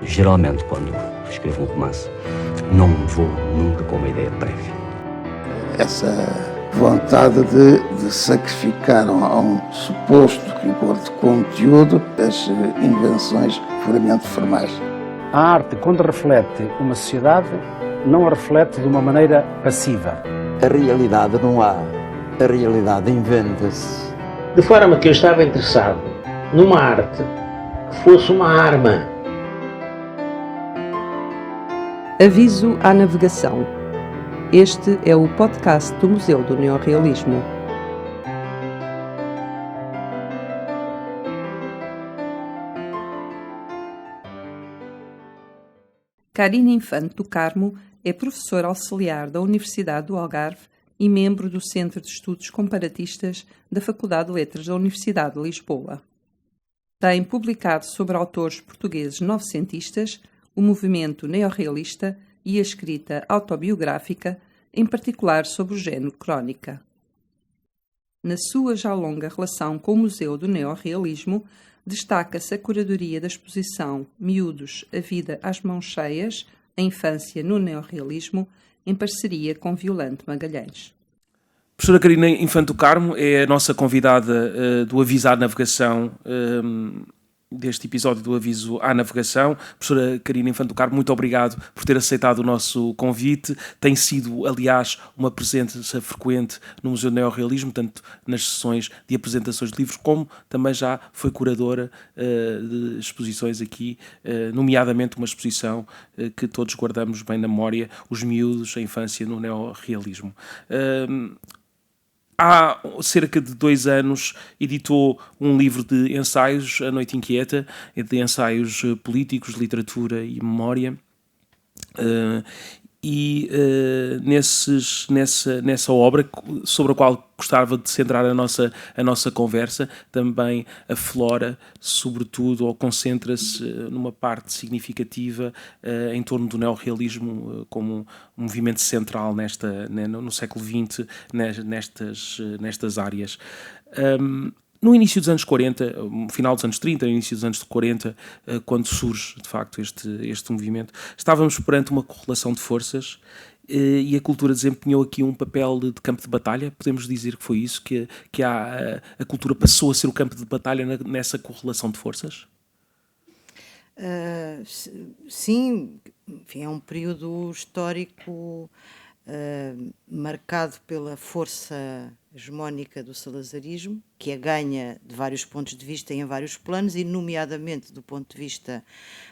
Geralmente, quando escrevo um romance, não vou nunca com uma ideia prévia. Essa vontade de sacrificar a um suposto rigor de conteúdo as invenções puramente formais. A arte, quando reflete uma sociedade, não a reflete de uma maneira passiva. A realidade não há, a realidade inventa-se. De forma que eu estava interessado numa arte que fosse uma arma. Aviso à navegação. Este é o podcast do Museu do Neorrealismo. Carina Infante do Carmo é professora auxiliar da Universidade do Algarve e membro do Centro de Estudos Comparatistas da Faculdade de Letras da Universidade de Lisboa. Tem publicado sobre autores portugueses novecentistas, o movimento neorrealista e a escrita autobiográfica, em particular sobre o género crónica. Na sua já longa relação com o Museu do Neorrealismo, destaca-se a curadoria da exposição Miúdos, a vida às mãos cheias, a infância no neorrealismo, em parceria com Violante Magalhães. A professora Carina Infante do Carmo é a nossa convidada do Aviso à Navegação, deste episódio do Aviso à Navegação. Professora Carina Infante do Carmo, muito obrigado por ter aceitado o nosso convite. Tem sido, aliás, uma presença frequente no Museu do Neorrealismo, tanto nas sessões de apresentações de livros, como também já foi curadora de exposições aqui, nomeadamente uma exposição que todos guardamos bem na memória, Os Miúdos, a Infância no Neorrealismo. Há cerca de 2 anos editou um livro de ensaios, A Noite Inquieta, de ensaios políticos, literatura e memória. Nessa obra, sobre a qual gostava de centrar a nossa conversa, também aflora, sobretudo, ou concentra-se numa parte significativa em torno do neorrealismo como um movimento central no século XX, nestas áreas. No início dos anos 40, no final dos anos 30, no início dos anos 40, quando surge, de facto, este movimento, estávamos perante uma correlação de forças e a cultura desempenhou aqui um papel de campo de batalha. Podemos dizer que foi isso, que a cultura passou a ser o campo de batalha nessa correlação de forças? Sim, enfim, é um período histórico marcado pela força hegemónica do salazarismo, que a ganha de vários pontos de vista e em vários planos, e nomeadamente do ponto de vista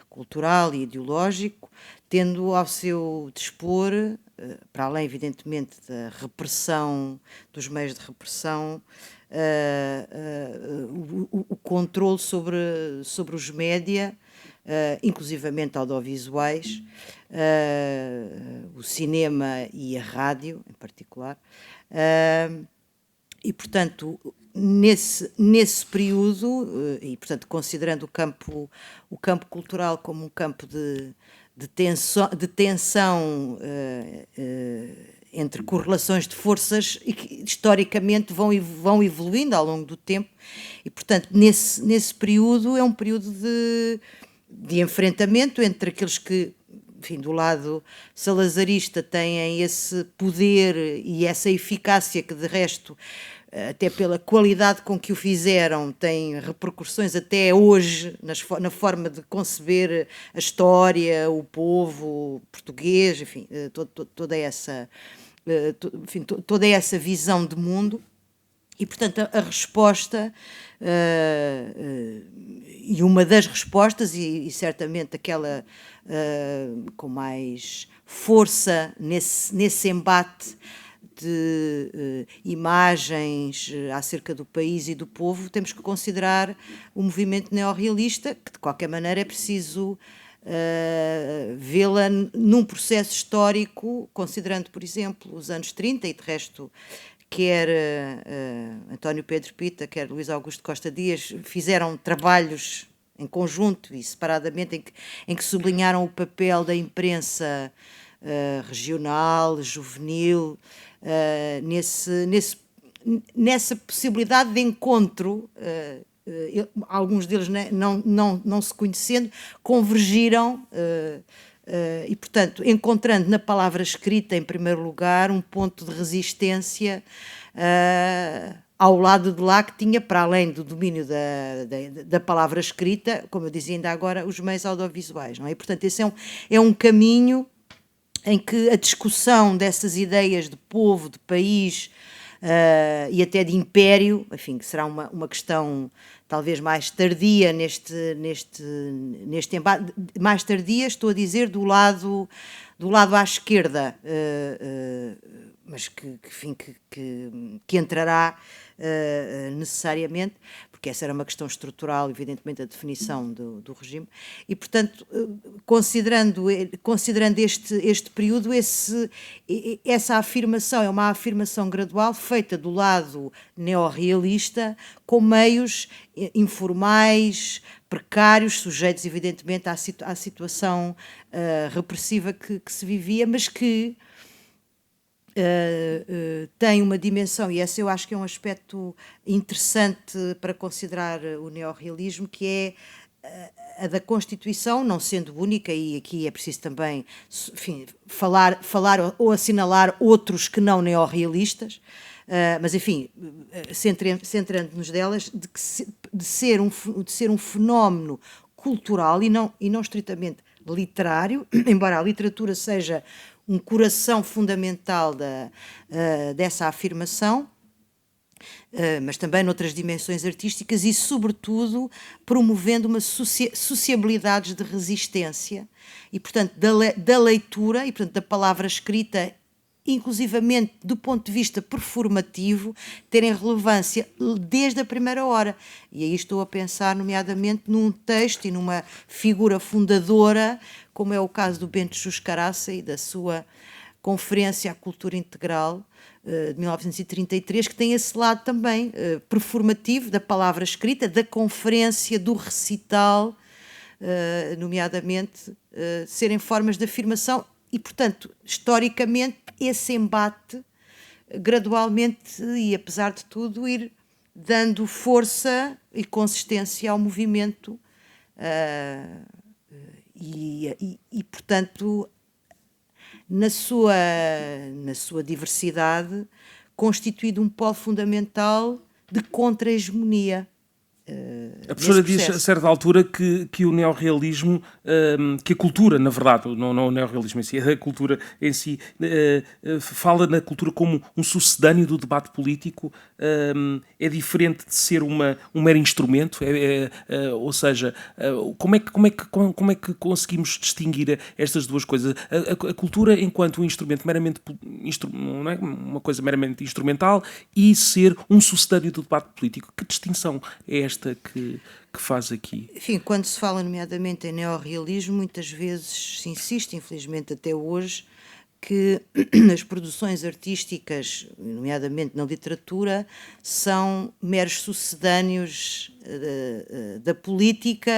cultural e ideológico, tendo ao seu dispor, para além, evidentemente, da repressão, dos meios de repressão, o controle sobre os média, inclusivamente audiovisuais, o cinema e a rádio, em particular. E, portanto, nesse período, e, portanto, considerando o campo cultural como um campo de tensão entre correlações de forças e que historicamente vão evoluindo ao longo do tempo, e, portanto, nesse período é um período de enfrentamento entre aqueles que, enfim, do lado salazarista têm esse poder e essa eficácia que, de resto, até pela qualidade com que o fizeram, tem repercussões até hoje na forma de conceber a história, o povo português, enfim, toda essa visão de mundo. E, portanto, a resposta, e uma das respostas, e certamente aquela com mais força nesse embate de imagens acerca do país e do povo, temos que considerar o movimento neorrealista, que de qualquer maneira é preciso vê-la num processo histórico, considerando, por exemplo, os anos 30, e de resto quer António Pedro Pita, quer Luís Augusto Costa Dias, fizeram trabalhos em conjunto e separadamente em que sublinharam o papel da imprensa regional, juvenil, nessa possibilidade de encontro alguns deles não se conhecendo, convergiram e, portanto, encontrando na palavra escrita, em primeiro lugar, um ponto de resistência ao lado de lá que tinha, para além do domínio da palavra escrita, como eu dizia ainda agora, os meios audiovisuais, não é? E, portanto, esse é um caminho em que a discussão dessas ideias de povo, de país e até de império, enfim, que será uma questão talvez mais tardia neste embate, mais tardia, estou a dizer, do lado à esquerda, mas que entrará necessariamente, porque essa era uma questão estrutural, evidentemente, a definição do regime, e, portanto, considerando este período, essa afirmação é uma afirmação gradual feita do lado neorrealista, com meios informais, precários, sujeitos, evidentemente, à situação repressiva que se vivia, mas que tem uma dimensão, e esse eu acho que é um aspecto interessante para considerar o neorrealismo, que é a da Constituição, não sendo única, e aqui é preciso também, enfim, falar ou assinalar outros que não neorrealistas, mas, enfim, centrando-nos delas, de ser um fenómeno cultural e não estritamente literário, embora a literatura seja um coração fundamental dessa afirmação, mas também noutras dimensões artísticas e, sobretudo, promovendo uma sociabilidades de resistência e, portanto, da leitura e, portanto, da palavra escrita, inclusivamente do ponto de vista performativo, terem relevância desde a primeira hora. E aí estou a pensar, nomeadamente, num texto e numa figura fundadora, como é o caso do Bento Jus Caraça e da sua Conferência à Cultura Integral, de 1933, que tem esse lado também performativo da palavra escrita, da conferência, do recital, nomeadamente, serem formas de afirmação e, portanto, historicamente, esse embate, gradualmente e apesar de tudo, ir dando força e consistência ao movimento e, portanto, na sua diversidade, constituído um polo fundamental de contra-hegemonia. A professora diz a certa altura que o neorrealismo, que a cultura, na verdade, não o neorrealismo em si, a cultura em si, fala na cultura como um sucedâneo do debate político, é diferente de ser um mero instrumento, ou seja, como é que conseguimos distinguir estas duas coisas? A cultura enquanto um instrumento meramente, não é uma coisa meramente instrumental, e ser um sucedâneo do debate político. Que distinção é esta que faz aqui? Enfim, quando se fala nomeadamente em neorrealismo, muitas vezes se insiste, infelizmente até hoje, que as produções artísticas, nomeadamente na literatura, são meros sucedâneos da política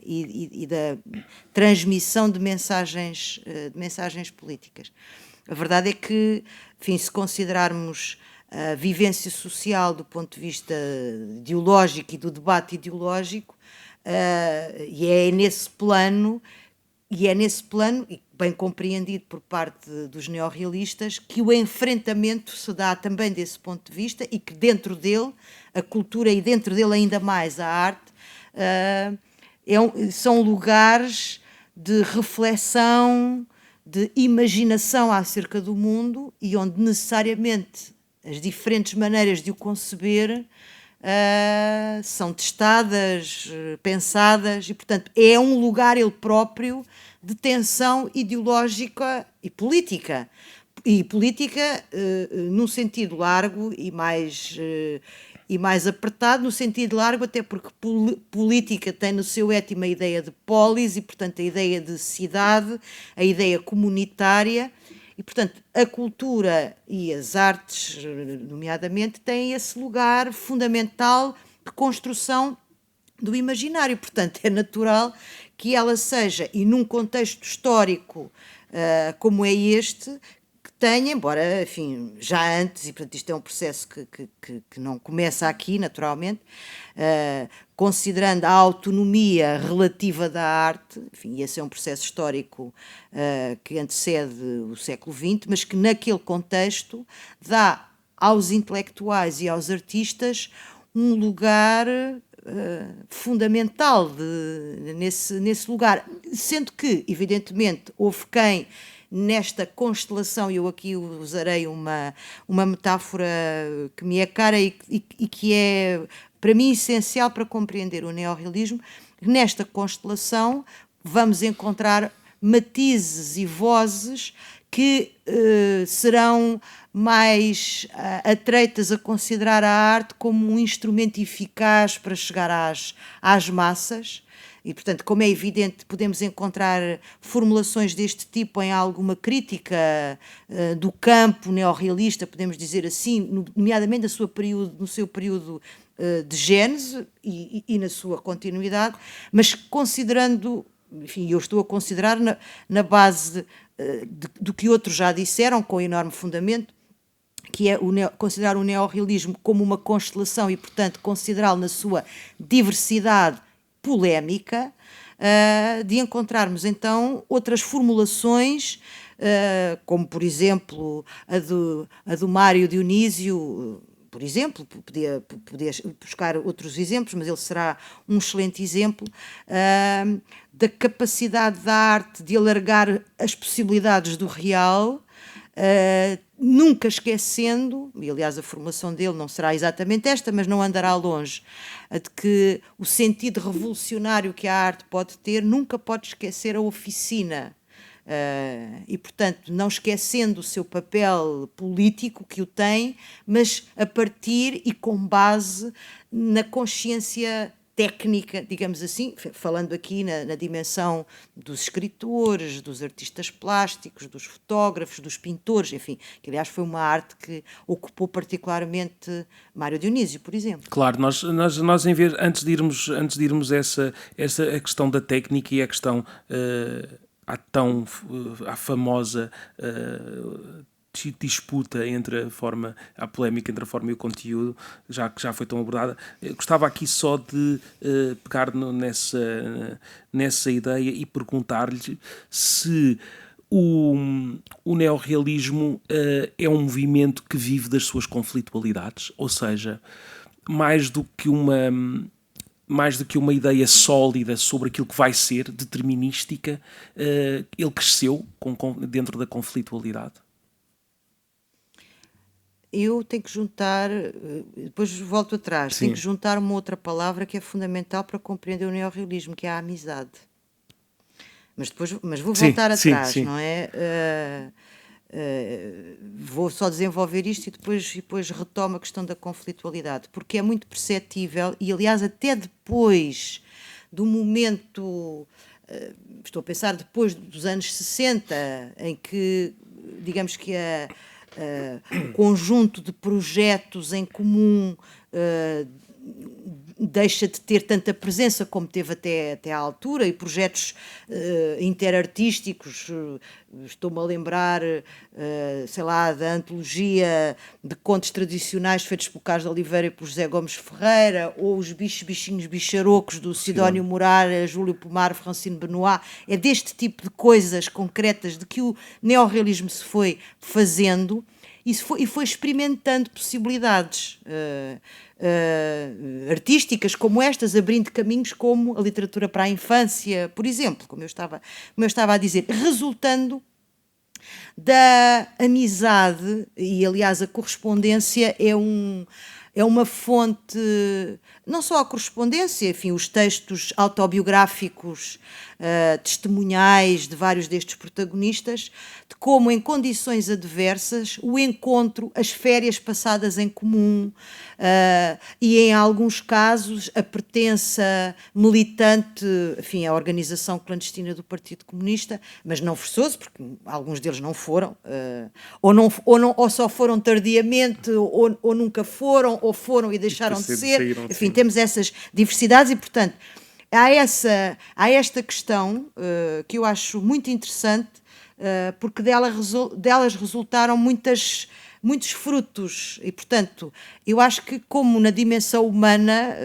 e da transmissão de mensagens políticas. A verdade é que, enfim, se considerarmos a vivência social do ponto de vista ideológico e do debate ideológico, e é nesse plano, e bem compreendido por parte dos neorrealistas, que o enfrentamento se dá também desse ponto de vista e que dentro dele, a cultura e dentro dele ainda mais a arte, são lugares de reflexão, de imaginação acerca do mundo e onde necessariamente as diferentes maneiras de o conceber são testadas, pensadas, e, portanto, é um lugar ele próprio de tensão ideológica e política. E política num sentido largo e mais apertado, no sentido largo, até porque política tem no seu étimo a ideia de polis e, portanto, a ideia de cidade, a ideia comunitária. E, portanto, a cultura e as artes, nomeadamente, têm esse lugar fundamental de construção do imaginário. Portanto, é natural que ela seja, e num contexto histórico como é este, que tem, embora, enfim, já antes, e portanto isto é um processo que não começa aqui, naturalmente, considerando a autonomia relativa da arte, enfim, esse é um processo histórico que antecede o século XX, mas que naquele contexto dá aos intelectuais e aos artistas um lugar fundamental nesse lugar, sendo que, evidentemente, houve quem nesta constelação, eu aqui usarei uma metáfora que me é cara e que é, para mim, essencial para compreender o neorrealismo. Nesta constelação vamos encontrar matizes e vozes que serão mais atreitas a considerar a arte como um instrumento eficaz para chegar às massas. E, portanto, como é evidente, podemos encontrar formulações deste tipo em alguma crítica do campo neorrealista, podemos dizer assim, nomeadamente no seu período de gênese e na sua continuidade, mas considerando, enfim, eu estou a considerar na base do que outros já disseram, com enorme fundamento, que é considerar o neorrealismo como uma constelação e, portanto, considerá-lo na sua diversidade polémica, de encontrarmos então outras formulações, como por exemplo a do Mário Dionísio, por exemplo, podia buscar outros exemplos, mas ele será um excelente exemplo, da capacidade da arte de alargar as possibilidades do real, nunca esquecendo, e aliás a formação dele não será exatamente esta, mas não andará longe, de que o sentido revolucionário que a arte pode ter nunca pode esquecer a oficina. E, portanto, não esquecendo o seu papel político que o tem, mas a partir e com base na consciência técnica, digamos assim, falando aqui na dimensão dos escritores, dos artistas plásticos, dos fotógrafos, dos pintores, enfim, que aliás foi uma arte que ocupou particularmente Mário Dionísio, por exemplo. Claro, nós em vez, antes de irmos essa a questão da técnica e a questão à famosa disputa entre a polémica entre a forma e o conteúdo, já que já foi tão abordada, gostava aqui só de pegar nessa ideia e perguntar-lhe se o neorrealismo é um movimento que vive das suas conflitualidades, ou seja, mais do que uma ideia sólida sobre aquilo que vai ser, determinística, ele cresceu dentro da conflitualidade. Eu tenho que juntar, depois volto atrás, Sim. tenho que juntar uma outra palavra que é fundamental para compreender o neorrealismo, que é a amizade. Mas vou voltar atrás, sim. Não é? Vou só desenvolver isto e depois retomo a questão da conflitualidade, porque é muito perceptível, e aliás até depois do momento, estou a pensar depois dos anos 60, em que, digamos que o conjunto de projetos em comum deixa de ter tanta presença como teve até à altura, e projetos interartísticos, estou-me a lembrar, sei lá, da antologia de contos tradicionais feitos por Carlos de Oliveira e por José Gomes Ferreira, ou os bichinhos bicharocos do Sidónio Morar, Júlio Pomar, Francine Benoit. É deste tipo de coisas concretas de que o neorrealismo se foi fazendo e foi experimentando possibilidades artísticas como estas, abrindo caminhos como a literatura para a infância, por exemplo, como eu estava a dizer, resultando da amizade, e aliás a correspondência é uma fonte, não só a correspondência, enfim, os textos autobiográficos, testemunhais de vários destes protagonistas, de como em condições adversas o encontro, as férias passadas em comum, e em alguns casos a pertença militante, enfim, à organização clandestina do Partido Comunista, mas não forçoso, porque alguns deles não foram, ou só foram tardiamente, ou nunca foram, ou foram e deixaram de ser. Enfim, temos essas diversidades e, portanto, há esta questão que eu acho muito interessante porque delas resultaram muitos frutos e, portanto, eu acho que como na dimensão humana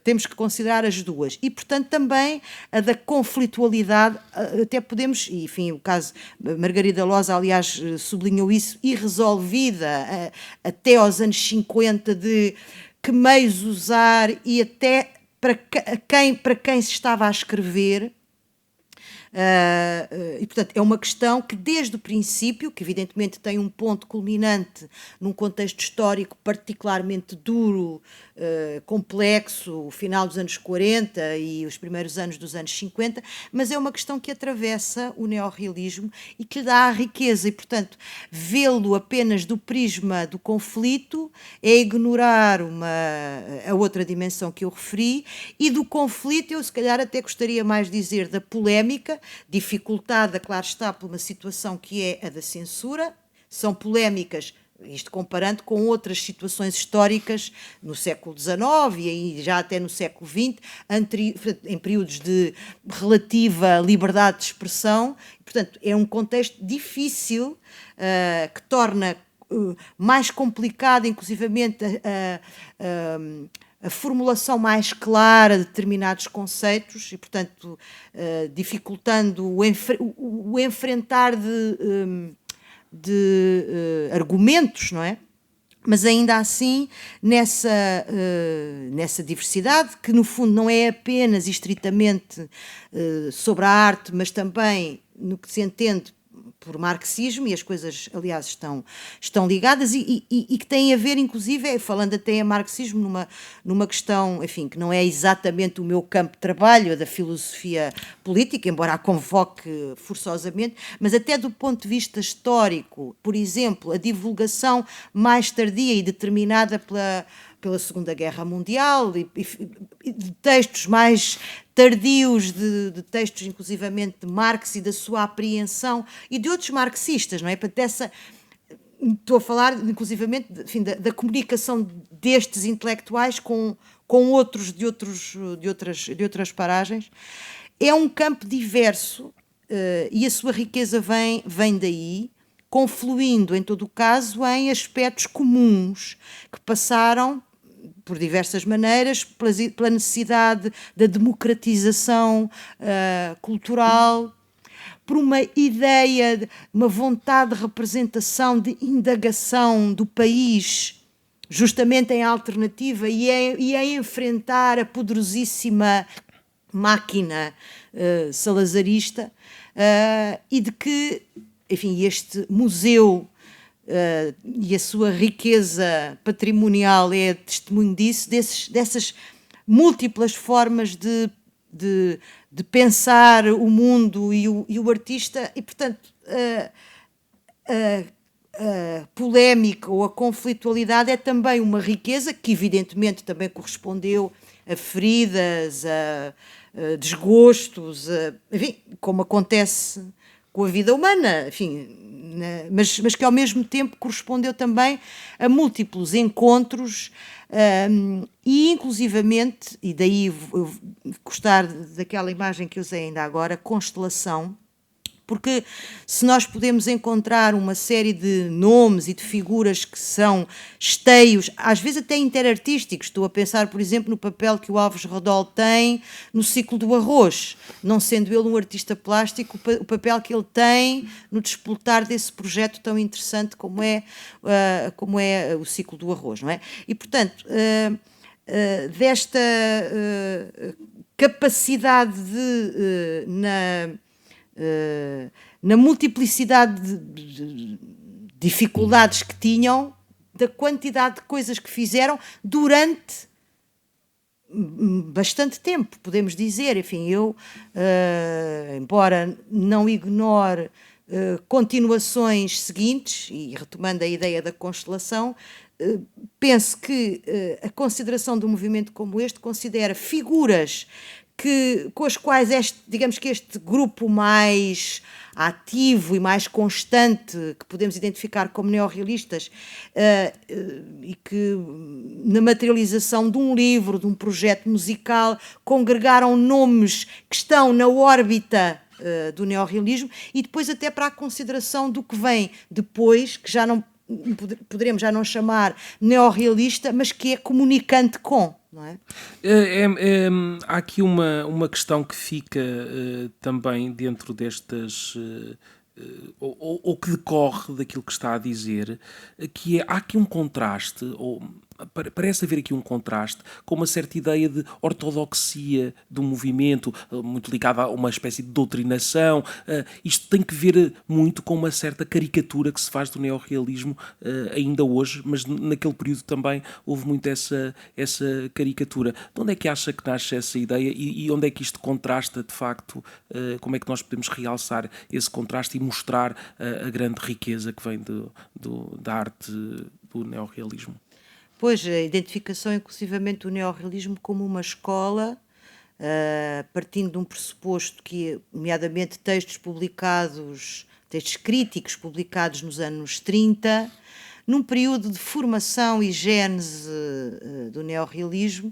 temos que considerar as duas e, portanto, também a da conflitualidade, até podemos, e enfim, o caso Margarida Loza, aliás, sublinhou isso, irresolvida até aos anos 50 de que meios usar e até para quem se estava a escrever. E, portanto, é uma questão que desde o princípio, que evidentemente tem um ponto culminante num contexto histórico particularmente duro, complexo, o final dos anos 40 e os primeiros anos dos anos 50, mas é uma questão que atravessa o neorrealismo e que lhe dá a riqueza e, portanto, vê-lo apenas do prisma do conflito é ignorar a outra dimensão que eu referi, e do conflito eu se calhar até gostaria mais de dizer da polémica, dificultada, claro está, por uma situação que é a da censura. São polémicas, isto comparando com outras situações históricas no século XIX e aí já até no século XX, em períodos de relativa liberdade de expressão. Portanto, é um contexto difícil que torna mais complicado, inclusivamente, a formulação mais clara de determinados conceitos e, portanto, dificultando o enfrentar de argumentos, não é? Mas ainda assim, nessa diversidade, que no fundo não é apenas estritamente sobre a arte, mas também no que se entende por marxismo, e as coisas, aliás, estão ligadas e que têm a ver, inclusive, falando até em marxismo, numa questão, enfim, que não é exatamente o meu campo de trabalho, a da filosofia política, embora a convoque forçosamente, mas até do ponto de vista histórico, por exemplo, a divulgação mais tardia e determinada pela Segunda Guerra Mundial e de textos mais tardios, de textos inclusivamente de Marx e da sua apreensão e de outros marxistas, não é? Estou a falar inclusivamente enfim, da comunicação destes intelectuais com outros de outras paragens. É um campo diverso e a sua riqueza vem daí, confluindo em todo o caso em aspectos comuns que passaram por diversas maneiras, pela necessidade da democratização cultural, por uma ideia, uma vontade de representação, de indagação do país, justamente em alternativa e a enfrentar a poderosíssima máquina salazarista, e de que, enfim, este museu e a sua riqueza patrimonial é testemunho disso, dessas múltiplas formas de pensar o mundo e o artista, e portanto a polémica ou a conflitualidade é também uma riqueza que evidentemente também correspondeu a feridas, a desgostos, enfim, como acontece com a vida humana, enfim, mas que ao mesmo tempo correspondeu também a múltiplos encontros e inclusivamente, e daí eu gostar daquela imagem que usei ainda agora, constelação, porque se nós podemos encontrar uma série de nomes e de figuras que são esteios, às vezes até interartísticos, estou a pensar, por exemplo, no papel que o Alves Rodol tem no ciclo do arroz, não sendo ele um artista plástico, o papel que ele tem no despoltar desse projeto tão interessante como é o ciclo do arroz, não é? E, portanto, desta capacidade de, na multiplicidade de dificuldades que tinham, da quantidade de coisas que fizeram durante bastante tempo, podemos dizer. Enfim, eu, embora não ignore continuações seguintes, e retomando a ideia da constelação, penso que a consideração de um movimento como este considera figuras com as quais digamos que este grupo mais ativo e mais constante, que podemos identificar como neorrealistas, e que na materialização de um livro, de um projeto musical, congregaram nomes que estão na órbita do neorrealismo, e depois até para a consideração do que vem depois, que já não poderemos já não chamar neorrealista, mas que é comunicante com, não é? Há aqui uma questão que fica também dentro destas... ou que decorre daquilo que está a dizer, que há aqui um contraste, ou parece haver aqui um contraste com uma certa ideia de ortodoxia do movimento, muito ligada a uma espécie de doutrinação. Isto tem que ver muito com uma certa caricatura que se faz do neorrealismo ainda hoje, mas naquele período também houve muito essa caricatura. De onde é que acha que nasce essa ideia e onde é que isto contrasta, de facto, como é que nós podemos realçar esse contraste e mostrar a grande riqueza que vem da arte do neorrealismo? Pois, a identificação inclusivamente do neorrealismo como uma escola, partindo de um pressuposto que, nomeadamente textos críticos publicados nos anos 30, num período de formação e gênese do neorrealismo,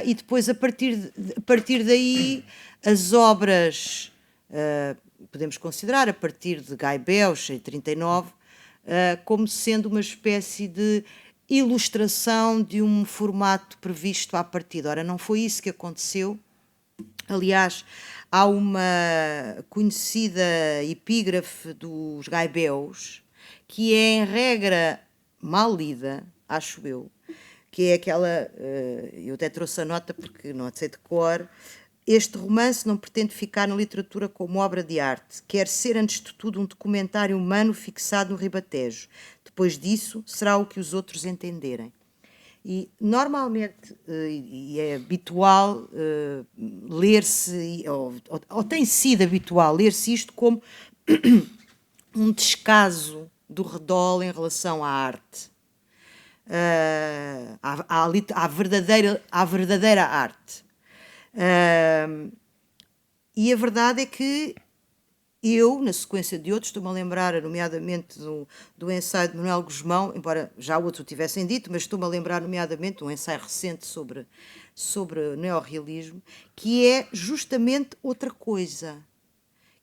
e depois a partir daí as obras, podemos considerar a partir de Guy Belch, em 39, como sendo uma espécie de ilustração de um formato previsto à partida. Ora, não foi isso que aconteceu. Aliás, há uma conhecida epígrafe dos Guy Belch, que é, em regra, mal lida, acho eu, que é aquela, eu até trouxe a nota porque não a sei de cor: este romance não pretende ficar na literatura como obra de arte, quer ser, antes de tudo, um documentário humano fixado no ribatejo. Depois disso, será o que os outros entenderem. E, normalmente, e é habitual ler-se, ou tem sido habitual ler-se isto como um descaso do Redol em relação à arte, à verdadeira arte. E a verdade é que eu, na sequência de outros, estou-me a lembrar, nomeadamente, do ensaio de Manuel Guzmão, embora já outros o tivessem dito, mas estou-me a lembrar, nomeadamente, de um ensaio recente sobre neorrealismo, que é justamente outra coisa,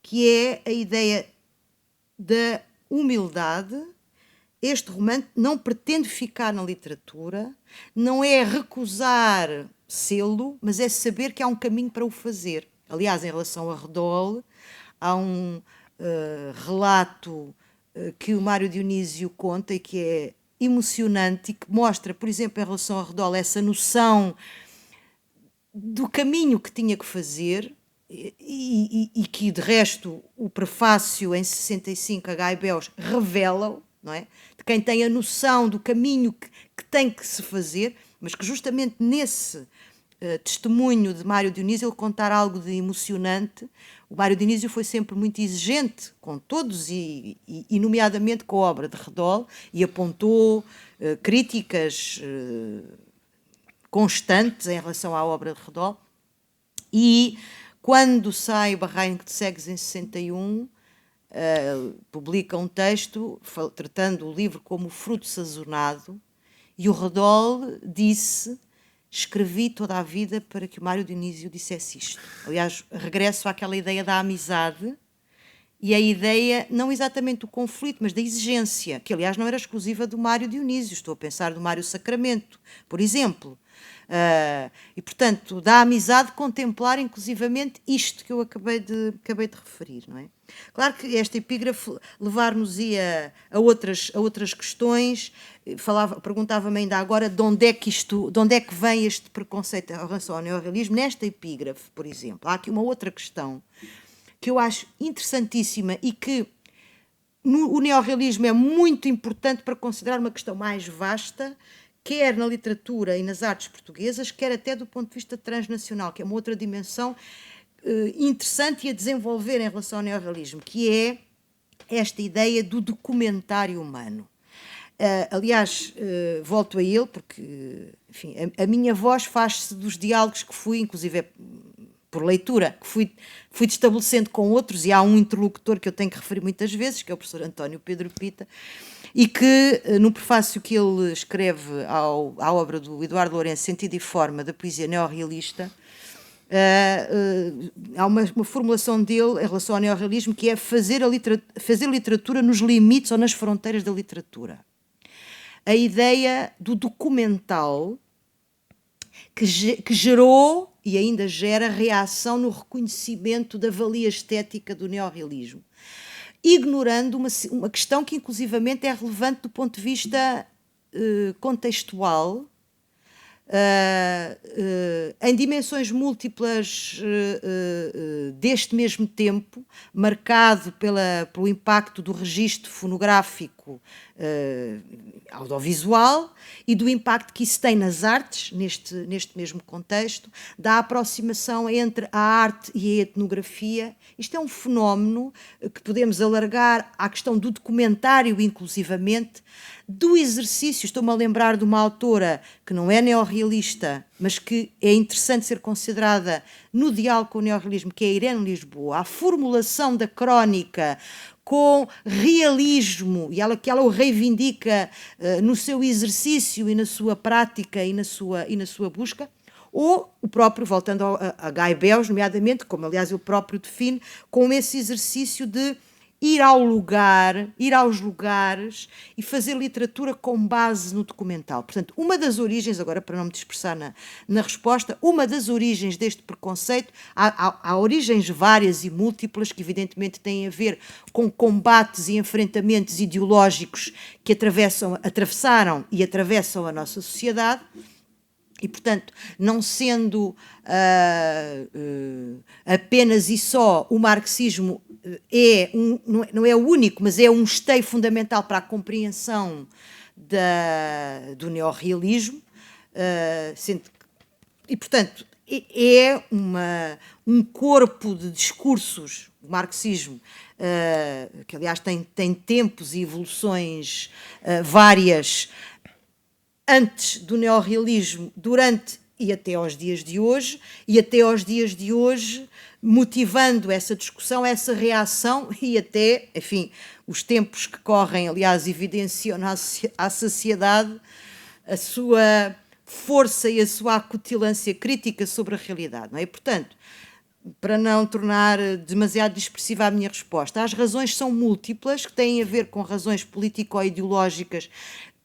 que é a ideia da humildade. Este romance não pretende ficar na literatura, não é recusar sê-lo, mas é saber que há um caminho para o fazer. Aliás, em relação a Redol, há um relato que o Mário Dionísio conta e que é emocionante e que mostra, por exemplo, em relação a Redol, essa noção do caminho que tinha que fazer e que, de resto, o prefácio em 65 a Guy Belch revela-o, não é? De quem tem a noção do caminho que tem que se fazer, mas que justamente nesse testemunho de Mário Dionísio ele contar algo de emocionante. O Mário Dionísio foi sempre muito exigente com todos e nomeadamente com a obra de Redol, e apontou críticas constantes em relação à obra de Redol. E quando sai o Barranco de Cegues em 61, publica um texto tratando o livro como fruto sazonado, e o Redol disse: escrevi toda a vida para que o Mário Dionísio dissesse isto. Aliás, regresso àquela ideia da amizade e a ideia, não exatamente do conflito, mas da exigência, que aliás não era exclusiva do Mário Dionísio. Estou a pensar no Mário Sacramento, por exemplo. E, portanto, da amizade contemplar inclusivamente isto que eu acabei de referir, não é? Claro que esta epígrafe levar-nos-ia a outras questões. Perguntava-me ainda agora de onde é que vem este preconceito em relação ao neorrealismo. Nesta epígrafe, por exemplo, há aqui uma outra questão que eu acho interessantíssima e que o neorrealismo é muito importante para considerar uma questão mais vasta, quer na literatura e nas artes portuguesas, quer até do ponto de vista transnacional, que é uma outra dimensão interessante e a desenvolver em relação ao neorrealismo, que é esta ideia do documentário humano. Aliás, volto a ele porque, enfim, a minha voz faz-se dos diálogos que fui, inclusive por leitura, que fui estabelecendo com outros, e há um interlocutor que eu tenho que referir muitas vezes, que é o professor António Pedro Pita, e que, no prefácio que ele escreve à obra do Eduardo Lourenço, Sentido e Forma da Poesia Neorrealista, há uma formulação dele em relação ao neorrealismo que é fazer literatura nos limites ou nas fronteiras da literatura. A ideia do documental que gerou e ainda gera reação no reconhecimento da valia estética do neorrealismo, ignorando uma questão que inclusivamente é relevante do ponto de vista contextual, em dimensões múltiplas deste mesmo tempo, marcado pelo impacto do registro fonográfico audiovisual e do impacto que isso tem nas artes, neste mesmo contexto, da aproximação entre a arte e a etnografia. Isto é um fenómeno que podemos alargar à questão do documentário, inclusivamente, do exercício. Estou-me a lembrar de uma autora que não é neorrealista, mas que é interessante ser considerada no diálogo com o neorrealismo, que é a Irene Lisboa. A formulação da crónica com realismo, e que ela o reivindica no seu exercício e na sua prática e na sua busca, ou o próprio, voltando a Guy Bells, nomeadamente, como aliás ele próprio define, com esse exercício de ir aos lugares e fazer literatura com base no documental. Portanto, uma das origens, agora para não me dispersar na resposta, uma das origens deste preconceito, há origens várias e múltiplas que evidentemente têm a ver com combates e enfrentamentos ideológicos que atravessaram e atravessam a nossa sociedade. E, portanto, não sendo apenas e só o marxismo não é o único, mas é um esteio fundamental para a compreensão do neorrealismo, e, portanto, é um corpo de discursos, o marxismo, que aliás tem tempos e evoluções várias, antes do neorrealismo, durante e até aos dias de hoje, motivando essa discussão, essa reação e até, enfim, os tempos que correm, aliás, evidenciam à sociedade a sua força e a sua acutilância crítica sobre a realidade, não é? Portanto, para não tornar demasiado dispersiva a minha resposta, as razões são múltiplas, que têm a ver com razões político-ideológicas,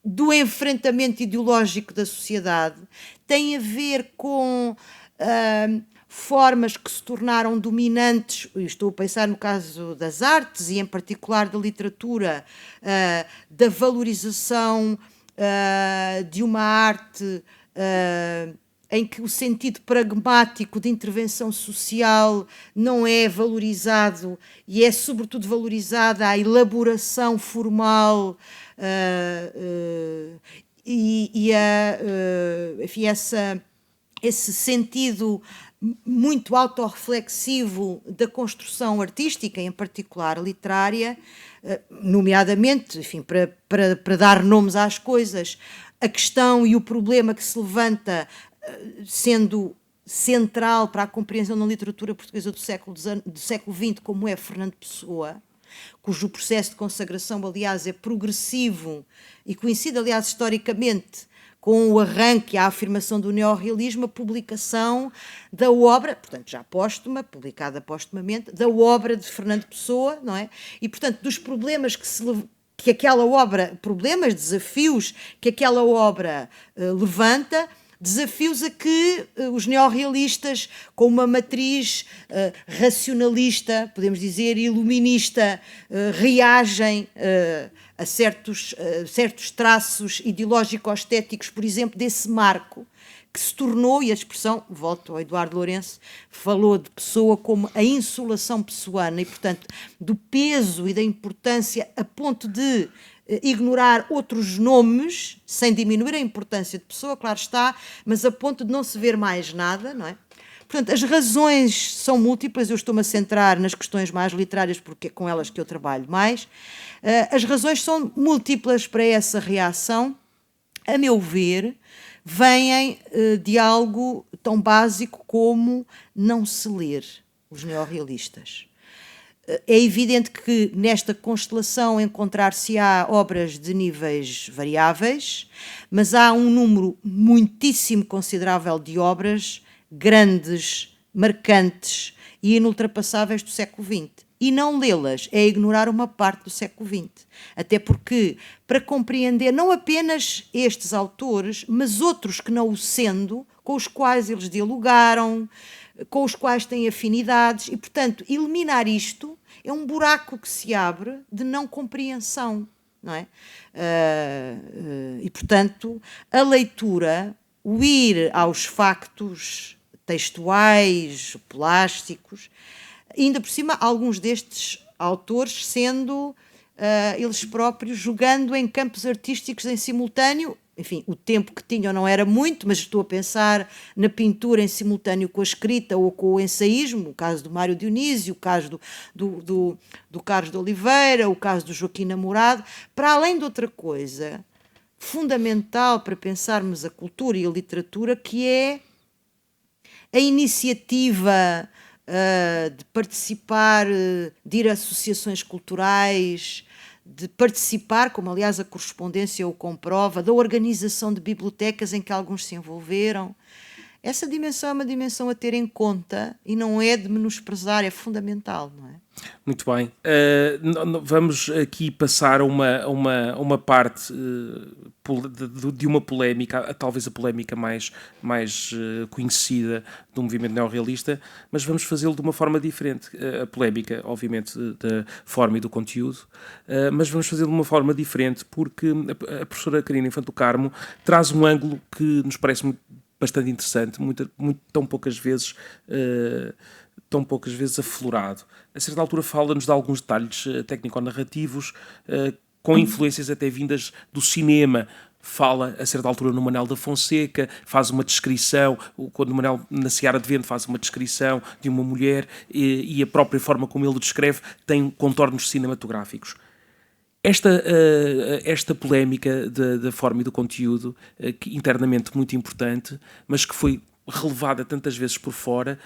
do enfrentamento ideológico da sociedade, tem a ver com formas que se tornaram dominantes, estou a pensar no caso das artes e em particular da literatura, da valorização de uma arte em que o sentido pragmático de intervenção social não é valorizado e é sobretudo valorizada a elaboração formal enfim, esse sentido muito autorreflexivo da construção artística, em particular literária, nomeadamente, enfim, para dar nomes às coisas, a questão e o problema que se levanta sendo central para a compreensão da literatura portuguesa do século XX, como é Fernando Pessoa, cujo processo de consagração, aliás, é progressivo e coincide, aliás, historicamente, com o arranque, a afirmação do neorrealismo, a publicação da obra, portanto, já póstuma, publicada postumamente, da obra de Fernando Pessoa, não é? E, portanto, dos problemas que aquela obra, desafios que aquela obra levanta, desafios a que os neorrealistas, com uma matriz racionalista, podemos dizer, iluminista, reagem a certos traços ideológico-estéticos, por exemplo, desse marco, que se tornou, e a expressão, volto ao Eduardo Lourenço, falou de Pessoa como a insolação pessoana, e, portanto, do peso e da importância a ponto de ignorar outros nomes, sem diminuir a importância de Pessoa, claro está, mas a ponto de não se ver mais nada, não é? Portanto, as razões são múltiplas, eu estou-me a centrar nas questões mais literárias porque é com elas que eu trabalho mais. As razões são múltiplas para essa reação, a meu ver, vêm de algo tão básico como não se ler os neorrealistas. É evidente que nesta constelação encontrar-se-á obras de níveis variáveis, mas há um número muitíssimo considerável de obras grandes marcantes e inultrapassáveis do século XX. E não lê-las é ignorar uma parte do século XX. Até porque, para compreender não apenas estes autores, mas outros que não o sendo, com os quais eles dialogaram, com os quais têm afinidades, e, portanto, eliminar isto é um buraco que se abre de não compreensão, não é? E, portanto, a leitura, o ir aos factos textuais, plásticos, ainda por cima, alguns destes autores sendo eles próprios jogando em campos artísticos em simultâneo. Enfim, o tempo que tinham não era muito, mas estou a pensar na pintura em simultâneo com a escrita ou com o ensaísmo, o caso do Mário Dionísio, o caso do Carlos de Oliveira, o caso do Joaquim Namorado, para além de outra coisa fundamental para pensarmos a cultura e a literatura, que é a iniciativa de participar, de ir a associações culturais, de participar, como aliás a correspondência o comprova, da organização de bibliotecas em que alguns se envolveram. Essa dimensão é uma dimensão a ter em conta e não é de menosprezar, é fundamental, não é? Muito bem. Vamos aqui passar a uma parte de uma polémica, talvez a polémica mais conhecida do movimento neorrealista, mas vamos fazê-lo de uma forma diferente. A polémica, obviamente, da forma e do conteúdo, mas vamos fazê-lo de uma forma diferente porque a professora Carina Infante do Carmo traz um ângulo que nos parece bastante interessante, tão poucas vezes aflorado. A certa altura fala-nos de alguns detalhes técnico-narrativos com influências até vindas do cinema. Fala, a certa altura, no Manuel da Fonseca, faz uma descrição, quando o Manuel na Seara de Vento faz uma descrição de uma mulher e a própria forma como ele o descreve tem contornos cinematográficos. Esta polémica da forma e do conteúdo, que internamente muito importante, mas que foi relevada tantas vezes por fora,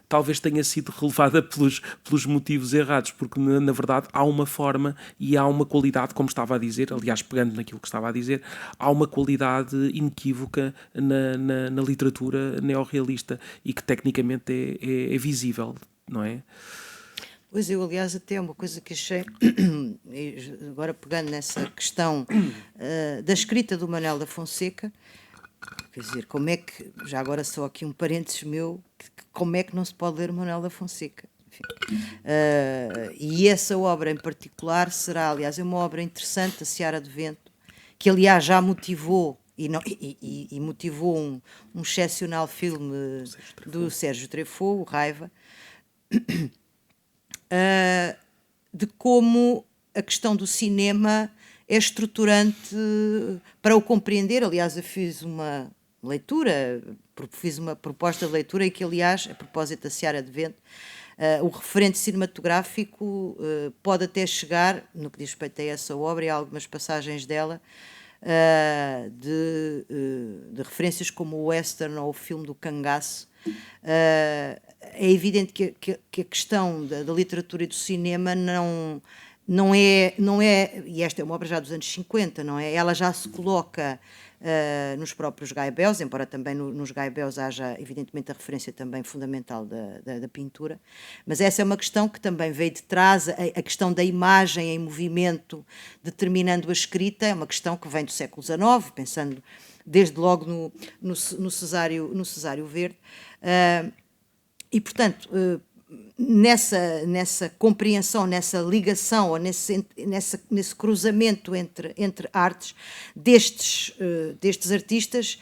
talvez tenha sido relevada pelos motivos errados, porque na verdade há uma forma e há uma qualidade, como estava a dizer, aliás pegando naquilo que estava a dizer, há uma qualidade inequívoca na literatura neorrealista e que tecnicamente é visível, não é? Pois eu, aliás, até uma coisa que achei, agora pegando nessa questão da escrita do Manuel da Fonseca, quer dizer, como é que, já agora só aqui um parênteses meu, como é que não se pode ler o Manuel da Fonseca? Enfim, e essa obra em particular será, aliás, é uma obra interessante, A Seara de Vento, que aliás já motivou e motivou um excepcional filme do Sérgio Treffaut, o Raiva, de como a questão do cinema é estruturante para o compreender. Aliás, eu fiz uma leitura, fiz uma proposta de leitura em que, aliás, a propósito da Seara de Vento, o referente cinematográfico pode até chegar, no que diz respeito a essa obra e a algumas passagens dela, de referências como o western ou o filme do cangaço. É evidente que a questão da literatura e do cinema não é, e esta é uma obra já dos anos 50, não é? Ela já se coloca nos próprios Gaibels, embora também nos Gaibels haja evidentemente a referência também fundamental da pintura, mas essa é uma questão que também veio de trás, a questão da imagem em movimento determinando a escrita, é uma questão que vem do século XIX, pensando desde logo no Cesário Verde, e portanto nessa compreensão, nessa ligação ou nesse cruzamento entre artes destes artistas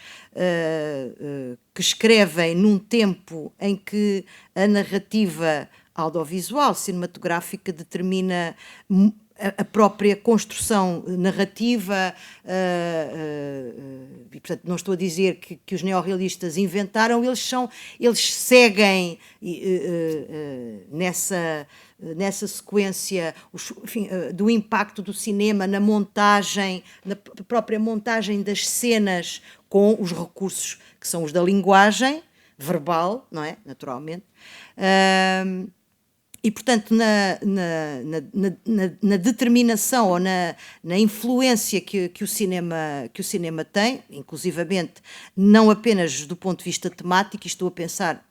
que escrevem num tempo em que a narrativa audiovisual, cinematográfica, determina a própria construção narrativa, e portanto não estou a dizer que os neorrealistas inventaram, eles seguem nessa sequência, enfim, do impacto do cinema na montagem, na própria montagem das cenas, com os recursos que são os da linguagem verbal, não é? Naturalmente. E, portanto, na determinação ou na influência que o cinema tem, inclusivamente não apenas do ponto de vista temático, e estou a pensar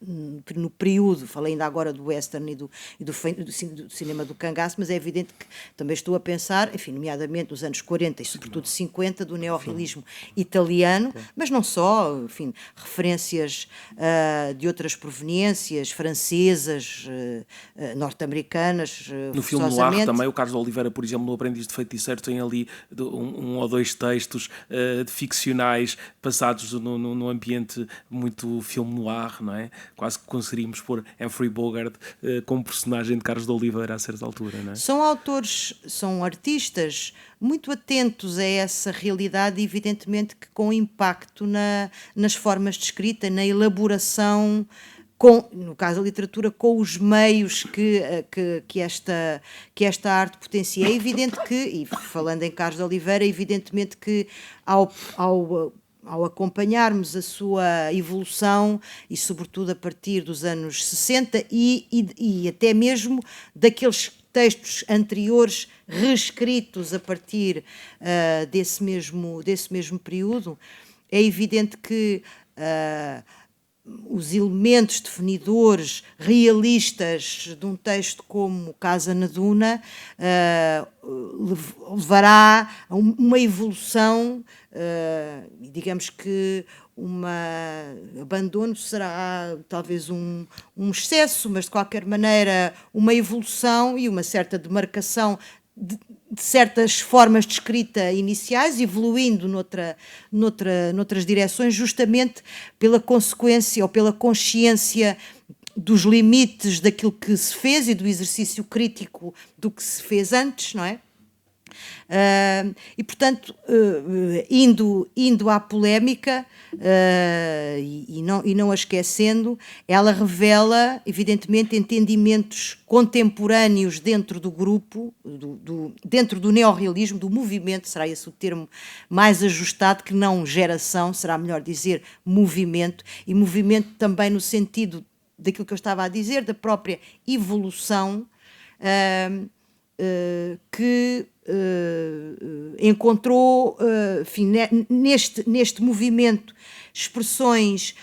no período, falei ainda agora do western e do cinema do cangaço, mas é evidente que também estou a pensar, enfim, nomeadamente nos anos 40 e sobretudo 50, do neorrealismo italiano, mas não só, enfim, referências de outras proveniências, francesas, norte-americanas. No filme noir também, o Carlos de Oliveira, por exemplo, no Aprendiz de Feiticeiro, tem ali um ou dois textos ficcionais passados num ambiente muito filme noir, não é? Quase que conseguiríamos pôr Humphrey Bogart como personagem de Carlos de Oliveira a certa altura, não é? São autores, são artistas muito atentos a essa realidade, evidentemente que com impacto nas formas de escrita, na elaboração, no caso da literatura, com os meios que esta arte potencia. É evidente que, e falando em Carlos de Oliveira, é evidentemente que ao acompanharmos a sua evolução, e sobretudo a partir dos anos 60 e até mesmo daqueles textos anteriores reescritos a partir desse mesmo período, é evidente que os elementos definidores realistas de um texto como Casa na Duna levará a uma evolução, digamos que abandono será talvez um excesso, mas de qualquer maneira uma evolução e uma certa demarcação de certas formas de escrita iniciais, evoluindo noutras direções, justamente pela consequência ou pela consciência dos limites daquilo que se fez e do exercício crítico do que se fez antes, não é? E, portanto, indo à polémica e não a esquecendo, ela revela, evidentemente, entendimentos contemporâneos dentro do grupo, dentro do neorrealismo, do movimento, será esse o termo mais ajustado, que não geração, será melhor dizer movimento, e movimento também no sentido daquilo que eu estava a dizer, da própria evolução que encontrou, enfim, neste movimento, expressões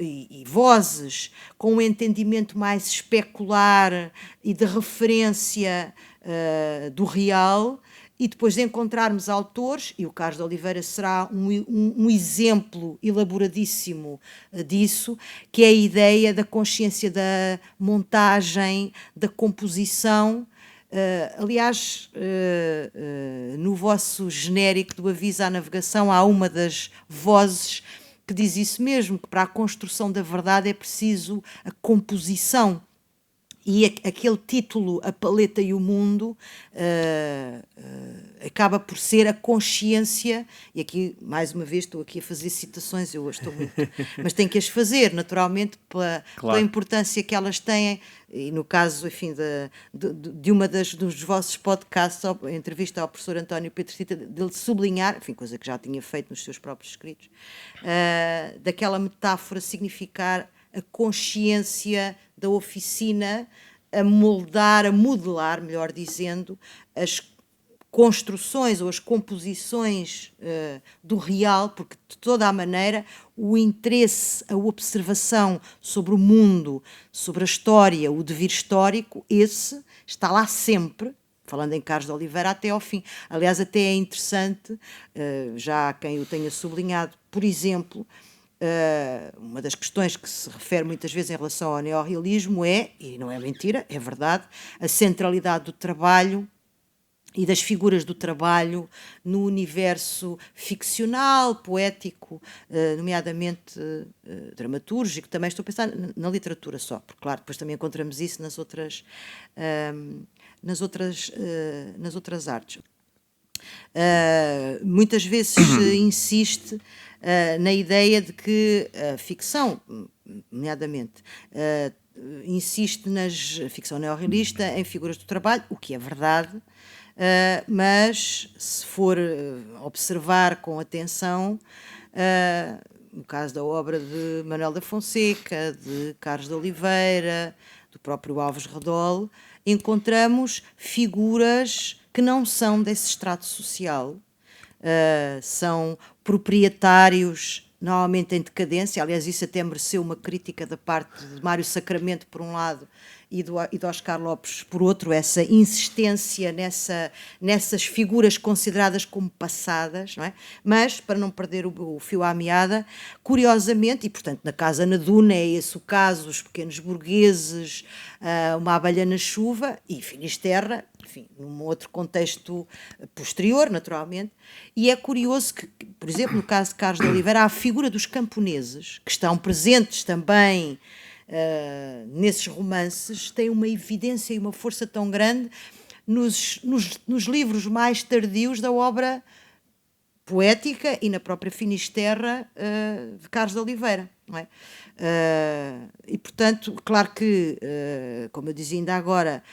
e vozes com um entendimento mais especular e de referência do real, e depois de encontrarmos autores, e o Carlos de Oliveira será um exemplo elaboradíssimo disso, que é a ideia da consciência da montagem, da composição. Aliás, no vosso genérico do aviso à navegação há uma das vozes que diz isso mesmo, que para a construção da verdade é preciso a composição. E aquele título, A Paleta e o Mundo, acaba por ser a consciência, e aqui, mais uma vez, estou aqui a fazer citações, eu hoje estou muito... mas tenho que as fazer, naturalmente, pela importância que elas têm, e no caso, enfim, de uma dos vossos podcasts, a entrevista ao professor António Petricita, dele sublinhar, enfim, coisa que já tinha feito nos seus próprios escritos, daquela metáfora significar a consciência da oficina a modelar, melhor dizendo, as construções ou as composições do real, porque de toda a maneira o interesse, a observação sobre o mundo, sobre a história, o devir histórico, esse está lá sempre, falando em Carlos de Oliveira, até ao fim. Aliás, até é interessante, já quem o tenha sublinhado, por exemplo, uma das questões que se refere muitas vezes em relação ao neorrealismo é, e não é mentira, é verdade, a centralidade do trabalho e das figuras do trabalho no universo ficcional, poético, nomeadamente dramatúrgico. Também estou a pensar na literatura só, porque claro, depois também encontramos isso nas outras artes. Muitas vezes se insiste na ideia de que a ficção, nomeadamente, insiste na ficção neorrealista em figuras do trabalho, o que é verdade, mas se for observar com atenção, no caso da obra de Manuel da Fonseca, de Carlos de Oliveira, do próprio Alves Redol, encontramos figuras que não são desse estrato social, são proprietários, normalmente em decadência. Aliás, isso até mereceu uma crítica da parte de Mário Sacramento, por um lado, e do Oscar Lopes, por outro, essa insistência nessas figuras consideradas como passadas, não é? Mas, para não perder o fio à meada, curiosamente, e portanto na Casa na Duna é esse o caso, os pequenos burgueses, uma abelha na chuva, e Finisterra, enfim, num outro contexto posterior, naturalmente, e é curioso que, por exemplo, no caso de Carlos de Oliveira, há a figura dos camponeses, que estão presentes também nesses romances, tem uma evidência e uma força tão grande nos livros mais tardios da obra poética e na própria Finisterra de Carlos de Oliveira, não é? E portanto, claro que, como eu dizia ainda agora,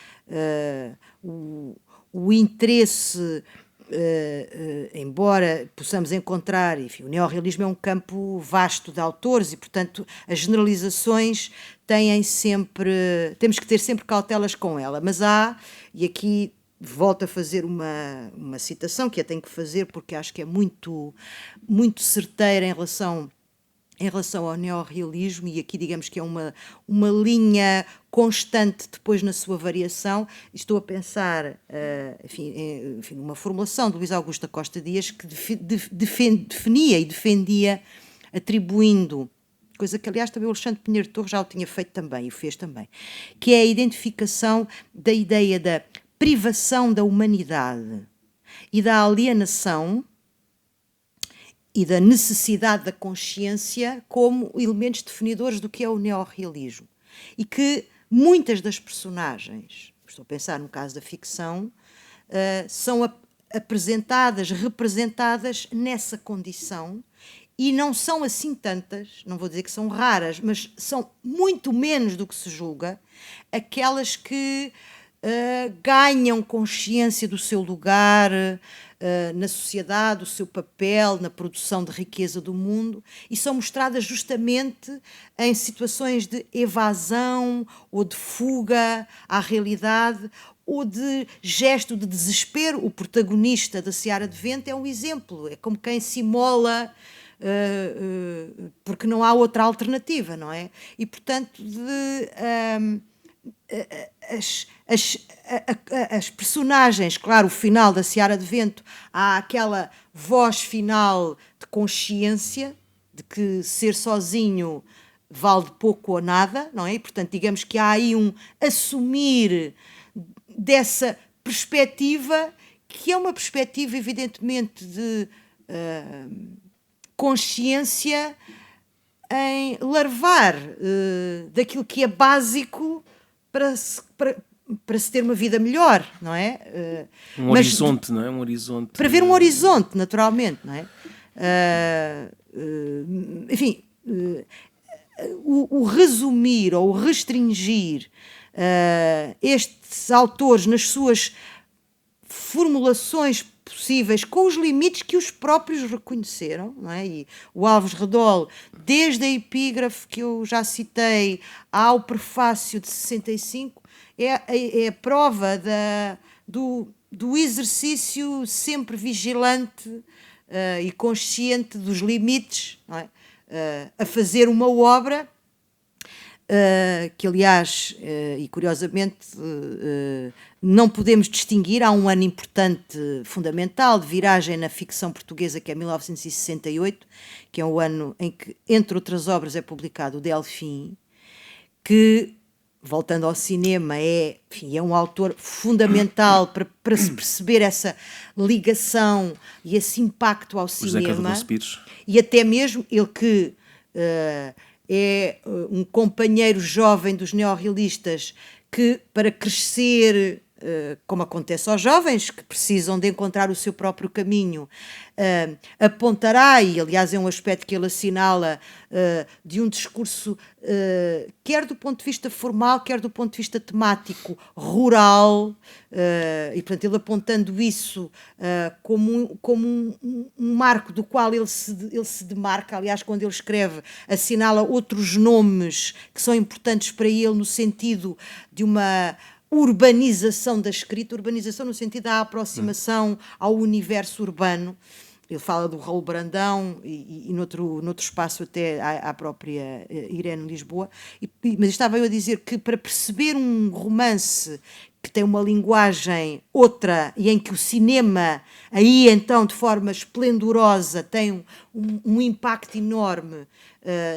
o interesse, embora possamos encontrar, enfim, o neorrealismo é um campo vasto de autores e, portanto, as generalizações temos que ter sempre cautelas com ela, mas há, e aqui volto a fazer uma citação, que eu tenho que fazer porque acho que é muito, muito certeira em relação ao neorrealismo, e aqui digamos que é uma linha constante depois na sua variação. Estou a pensar, enfim, numa formulação de Luís Augusto da Costa Dias, que definia e defendia, atribuindo, coisa que aliás também o Alexandre Pinheiro Torres já o tinha feito também, e o fez também, que é a identificação da ideia da privação da humanidade e da alienação e da necessidade da consciência como elementos definidores do que é o neorrealismo. E que muitas das personagens, estou a pensar no caso da ficção, são representadas nessa condição, e não são assim tantas, não vou dizer que são raras, mas são muito menos do que se julga, aquelas que ganham consciência do seu lugar na sociedade, do seu papel na produção de riqueza do mundo, e são mostradas justamente em situações de evasão ou de fuga à realidade ou de gesto de desespero. O protagonista da Seara de Vento é um exemplo, é como quem se imola porque não há outra alternativa, não é? E portanto as personagens, claro, o final da Seara de Vento, há aquela voz final de consciência de que ser sozinho vale de pouco ou nada, não é? E, portanto, digamos que há aí um assumir dessa perspectiva, que é uma perspectiva evidentemente de consciência em larvar daquilo que é básico para se ter uma vida melhor, não é? Horizonte, não é? Um horizonte. Para ver um horizonte, naturalmente, não é? Enfim, o resumir ou o restringir estes autores nas suas formulações possíveis, com os limites que os próprios reconheceram, não é? E o Alves Redol, desde a epígrafe que eu já citei ao prefácio de 65, é a prova do exercício sempre vigilante e consciente dos limites, não é? A fazer uma obra que, aliás, e curiosamente, não podemos distinguir. Há um ano importante, fundamental, de viragem na ficção portuguesa, que é 1968, que é o ano em que, entre outras obras, é publicado o Delfim, que, voltando ao cinema, é um autor fundamental para se perceber essa ligação e esse impacto ao cinema. E até mesmo ele que é um companheiro jovem dos neorrealistas que, para crescer como acontece aos jovens, que precisam de encontrar o seu próprio caminho, apontará, e aliás é um aspecto que ele assinala, de um discurso, quer do ponto de vista formal, quer do ponto de vista temático, rural, e portanto ele apontando isso como um marco do qual ele se demarca. Aliás, quando ele escreve, assinala outros nomes que são importantes para ele no sentido de uma urbanização da escrita, urbanização no sentido da aproximação ao universo urbano. Ele fala do Raul Brandão e noutro espaço até à própria Irene Lisboa. Mas estava eu a dizer que para perceber um romance que tem uma linguagem outra e em que o cinema, aí então de forma esplendorosa, tem um impacto enorme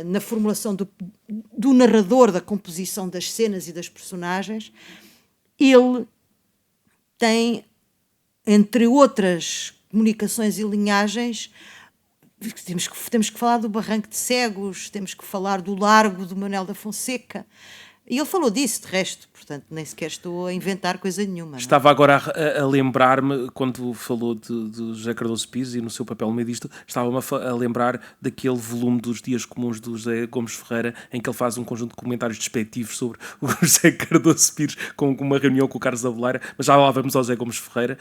na formulação do narrador, da composição das cenas e das personagens, ele tem, entre outras comunicações e linhagens, temos que falar do Barranco de Cegos, temos que falar do Largo do Manuel da Fonseca. E ele falou disso, de resto, portanto, nem sequer estou a inventar coisa nenhuma. Estava agora a lembrar-me, quando falou de José Cardoso Pires e no seu papel no meio disto, estava-me a lembrar daquele volume dos Dias Comuns do José Gomes Ferreira, em que ele faz um conjunto de comentários despectivos sobre o José Cardoso Pires, com uma reunião com o Carlos Avelara, mas já lá vamos ao José Gomes Ferreira,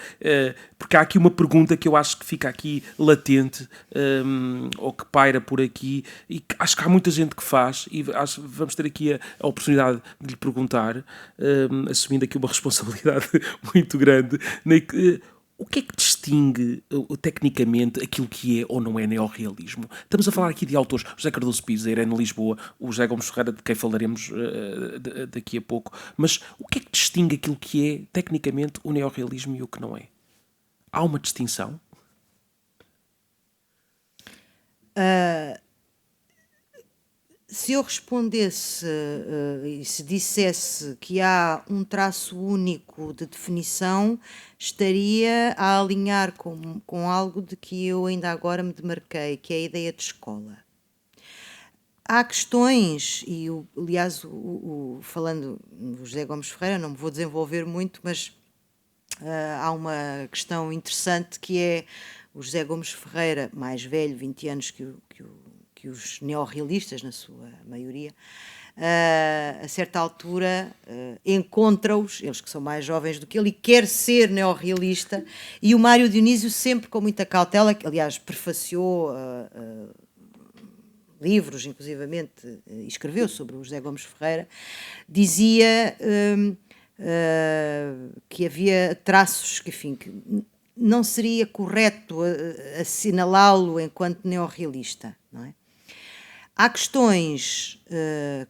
porque há aqui uma pergunta que eu acho que fica aqui latente, ou que paira por aqui, e acho que há muita gente que faz, e vamos ter aqui a oportunidade de lhe perguntar, assumindo aqui uma responsabilidade muito grande, o que é que distingue tecnicamente aquilo que é ou não é neorrealismo? Estamos a falar aqui de autores, José Cardoso Pires, a Irene Lisboa, o José Gomes Ferreira, de quem falaremos daqui a pouco, mas o que é que distingue aquilo que é tecnicamente o neorrealismo e o que não é? Há uma distinção? Se eu respondesse e se dissesse que há um traço único de definição, estaria a alinhar com algo de que eu ainda agora me demarquei, que é a ideia de escola. Há questões, e aliás, falando do José Gomes Ferreira, não me vou desenvolver muito, mas há uma questão interessante que é o José Gomes Ferreira, mais velho, 20 anos que os neorrealistas, na sua maioria, a certa altura encontra-os, eles que são mais jovens do que ele, e quer ser neorrealista, e o Mário Dionísio sempre com muita cautela, que aliás prefaciou livros, inclusivamente, escreveu sobre o José Gomes Ferreira, dizia que havia traços que, enfim, que não seria correto assinalá-lo enquanto neorrealista, não é? Há questões,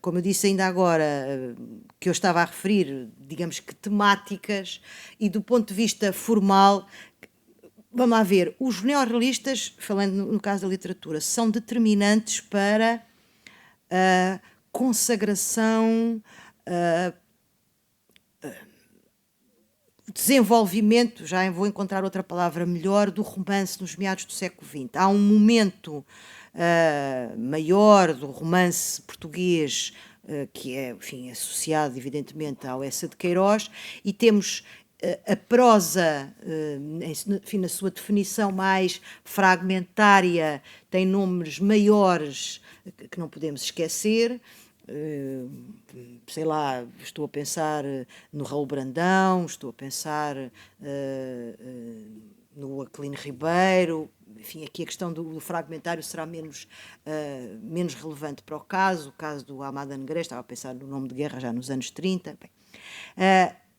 como eu disse ainda agora, que eu estava a referir, digamos que temáticas, e do ponto de vista formal, vamos lá ver, os neorrealistas, falando no caso da literatura, são determinantes para a consagração, desenvolvimento, já vou encontrar outra palavra melhor, do romance nos meados do século XX. Há um momento maior do romance português, que é, enfim, associado evidentemente ao Eça de Queiroz, e temos a prosa, enfim, na sua definição mais fragmentária, tem nomes maiores que não podemos esquecer. Sei lá, estou a pensar no Raul Brandão, estou a pensar no Aquilino Ribeiro. Enfim, aqui a questão do fragmentário será menos relevante para o caso do Amada Negreiros, estava a pensar no Nome de Guerra já nos anos 30. Bem,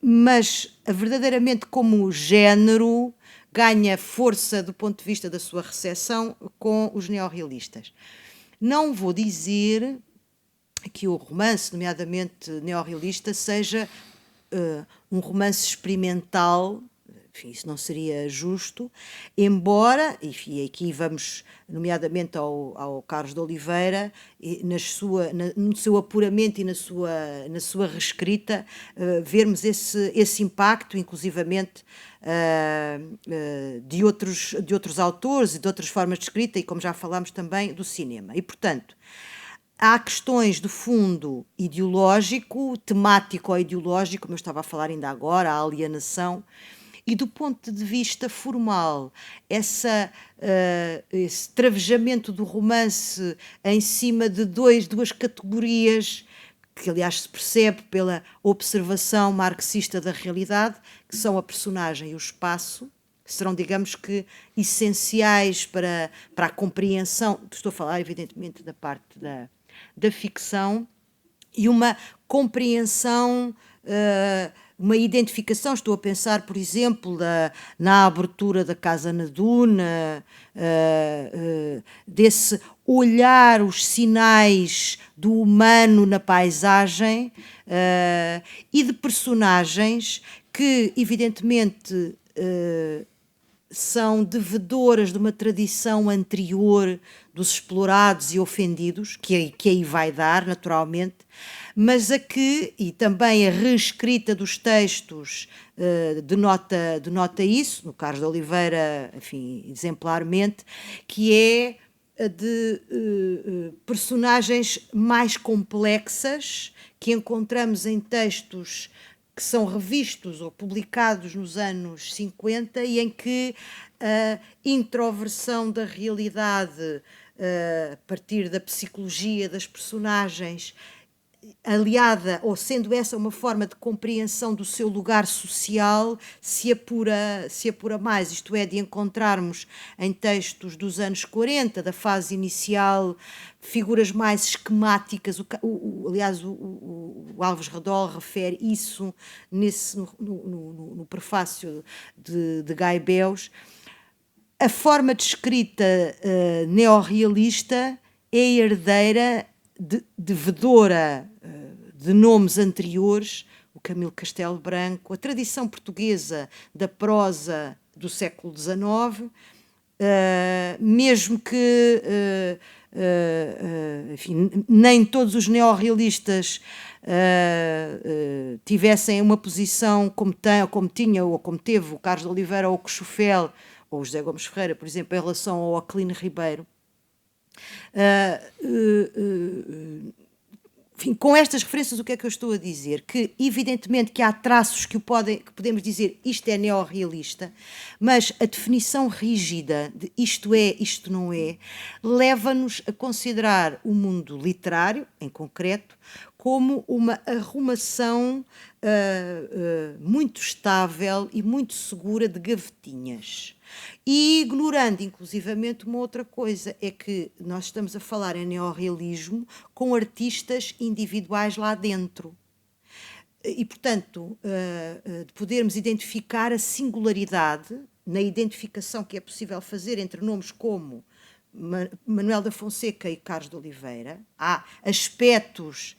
mas verdadeiramente como género ganha força do ponto de vista da sua recepção com os neorrealistas. Não vou dizer que o romance, nomeadamente neorrealista, seja um romance experimental, enfim, isso não seria justo, embora, e aqui vamos nomeadamente ao Carlos de Oliveira, no seu apuramento e na sua reescrita, vermos esse impacto, inclusivamente de outros autores e de outras formas de escrita, e como já falámos também, do cinema. E, portanto, há questões de fundo ideológico, temático ou ideológico, como eu estava a falar ainda agora, a alienação, e do ponto de vista formal, esse travejamento do romance em cima de duas categorias, que aliás se percebe pela observação marxista da realidade, que são a personagem e o espaço, que serão, digamos que, essenciais para a compreensão, estou a falar evidentemente da parte da ficção, e uma compreensão, uma identificação. Estou a pensar, por exemplo, na abertura da Casa na Duna, desse olhar os sinais do humano na paisagem, e de personagens que, evidentemente, são devedoras de uma tradição anterior dos explorados e ofendidos, que aí vai dar, naturalmente, mas e também a reescrita dos textos denota isso, no Carlos de Oliveira, enfim, exemplarmente, que é a de personagens mais complexas que encontramos em textos que são revistos ou publicados nos anos 50 e em que a introversão da realidade a partir da psicologia das personagens, aliada, ou sendo essa uma forma de compreensão do seu lugar social, se apura mais, isto é, de encontrarmos em textos dos anos 40, da fase inicial, figuras mais esquemáticas. Aliás, o Alves Redol refere isso no prefácio de Guy Beus. A forma de escrita neorrealista é herdeira devedora de nomes anteriores, o Camilo Castelo Branco, a tradição portuguesa da prosa do século XIX, mesmo que enfim, nem todos os neorrealistas tivessem uma posição como tinha ou como teve o Carlos de Oliveira ou o Cochofel ou o José Gomes Ferreira, por exemplo, em relação ao Aquilino Ribeiro. Enfim, com estas referências, o que é que eu estou a dizer? Que, evidentemente, que há traços que podemos dizer isto é neorrealista, mas a definição rígida de isto é, isto não é, leva-nos a considerar o mundo literário, em concreto, como uma arrumação muito estável e muito segura de gavetinhas. E ignorando, inclusivamente, uma outra coisa, é que nós estamos a falar em neorrealismo com artistas individuais lá dentro. E, portanto, de podermos identificar a singularidade na identificação que é possível fazer entre nomes como Manuel da Fonseca e Carlos de Oliveira. Há aspectos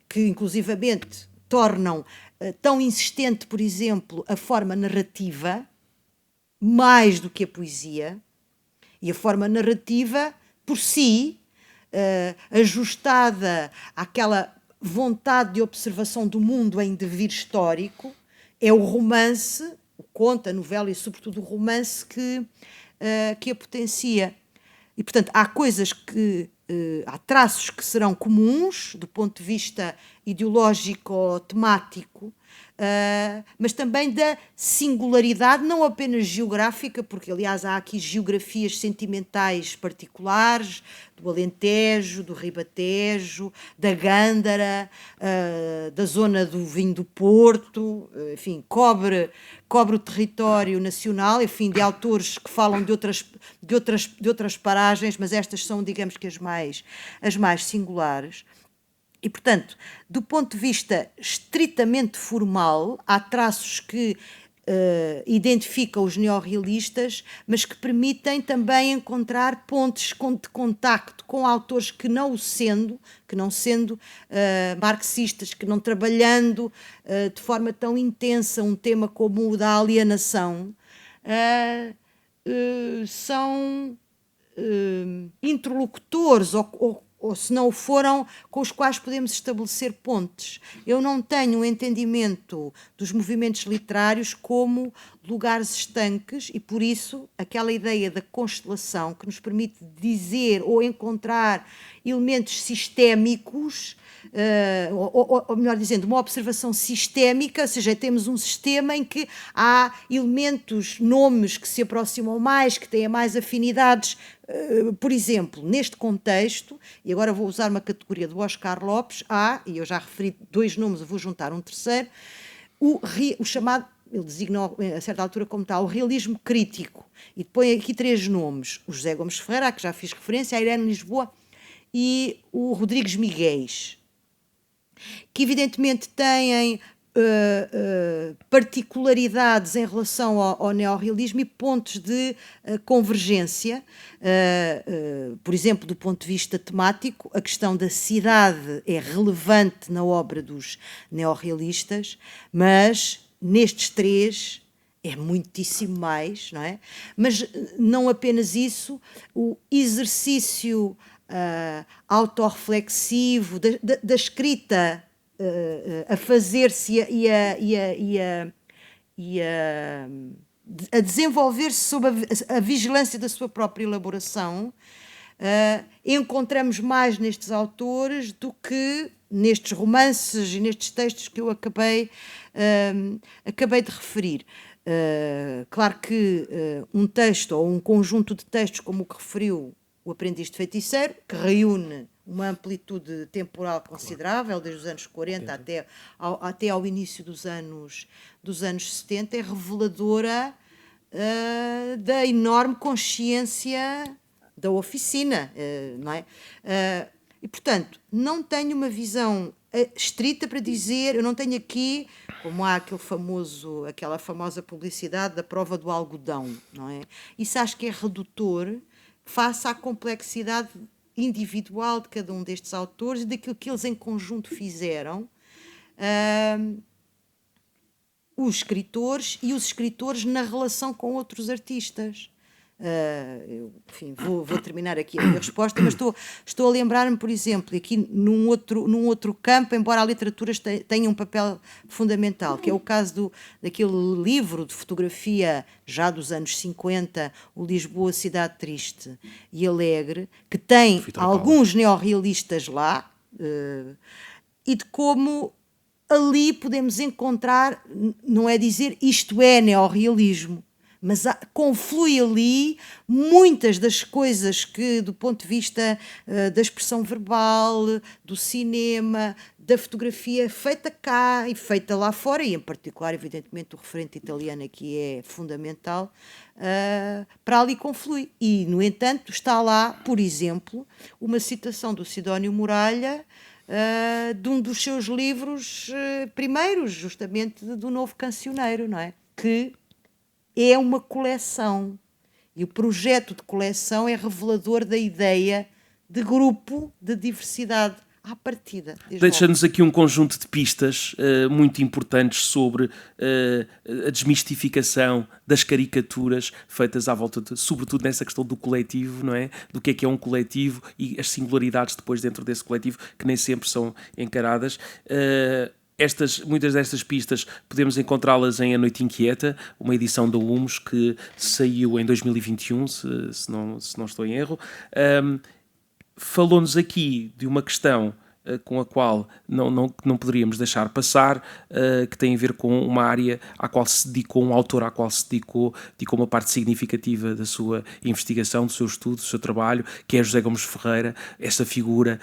que, inclusivamente, tornam tão insistente, por exemplo, a forma narrativa, mais do que a poesia, e a forma narrativa, por si, ajustada àquela vontade de observação do mundo em devir histórico, é o romance, o conto, a novela e, sobretudo, o romance que a potencia. E, portanto, há coisas há traços que serão comuns do ponto de vista ideológico ou temático, mas também da singularidade, não apenas geográfica, porque, aliás, há aqui geografias sentimentais particulares, do Alentejo, do Ribatejo, da Gândara, da zona do vinho do Porto, enfim, cobre o território nacional, enfim, de autores que falam de outras paragens, mas estas são, digamos que as mais singulares. E, portanto, do ponto de vista estritamente formal, há traços que identificam os neorrealistas, mas que permitem também encontrar pontos de contacto com autores que não sendo marxistas, que não trabalhando de forma tão intensa um tema como o da alienação, são interlocutores ou ou se não o foram, com os quais podemos estabelecer pontes. Eu não tenho um entendimento dos movimentos literários como lugares estanques e, por isso, aquela ideia da constelação que nos permite dizer ou encontrar elementos sistémicos, ou melhor dizendo, uma observação sistémica, ou seja, temos um sistema em que há elementos, nomes que se aproximam mais, que têm mais afinidades. Por exemplo, neste contexto, e agora vou usar uma categoria do Oscar Lopes, e eu já referi 2 nomes, eu vou juntar um terceiro, o chamado, ele designou a certa altura como tal, o realismo crítico, e põe aqui 3 nomes, o José Gomes Ferreira, a que já fiz referência, a Irene Lisboa e o Rodrigues Miguéis, que evidentemente têm particularidades em relação ao neorrealismo e pontos de convergência. Por exemplo, do ponto de vista temático, a questão da cidade é relevante na obra dos neorrealistas, mas nestes 3 é muitíssimo mais, não é? Mas não apenas isso, o exercício autorreflexivo da escrita a fazer-se a desenvolver-se sob a vigilância da sua própria elaboração, encontramos mais nestes autores do que nestes romances e nestes textos que eu acabei de referir. Claro que um texto ou um conjunto de textos como o que referiu O Aprendiz de Feiticeiro, que reúne uma amplitude temporal considerável, desde os anos 40 até ao início dos anos 70, é reveladora da enorme consciência da oficina, não é? E, portanto, não tenho uma visão estrita para dizer, eu não tenho aqui, como há aquela famosa publicidade da prova do algodão, não é? Isso acho que é redutor face à complexidade individual de cada um destes autores e daquilo que eles em conjunto fizeram, os escritores e os escritores na relação com outros artistas. Enfim, vou terminar aqui a minha resposta, mas estou a lembrar-me, por exemplo, aqui num outro campo, embora a literatura tenha um papel fundamental, que é o caso daquele livro de fotografia já dos anos 50, o Lisboa, Cidade Triste e Alegre, que tem alguns neorrealistas lá, e de como ali podemos encontrar, não é dizer isto é neorrealismo, mas conflui ali muitas das coisas que, do ponto de vista da expressão verbal, do cinema, da fotografia feita cá e feita lá fora, e em particular, evidentemente, o referente italiano aqui é fundamental, para ali conflui. E, no entanto, está lá, por exemplo, uma citação do Sidónio Muralha, de um dos seus livros primeiros, justamente do Novo Cancioneiro, não é? Que é uma coleção, e o projeto de coleção é revelador da ideia de grupo, de diversidade à partida. Deixa-nos aqui um conjunto de pistas muito importantes sobre a desmistificação das caricaturas feitas à volta, sobretudo nessa questão do coletivo, não é? Do que é um coletivo e as singularidades depois dentro desse coletivo, que nem sempre são encaradas. Muitas destas pistas podemos encontrá-las em A Noite Inquieta, uma edição da Lumos que saiu em 2021, se não estou em erro. Falou-nos aqui de uma questão com a qual não poderíamos deixar passar, que tem a ver com uma área à qual se dedicou, um autor à qual se dedicou uma parte significativa da sua investigação, do seu estudo, do seu trabalho, que é José Gomes Ferreira, essa figura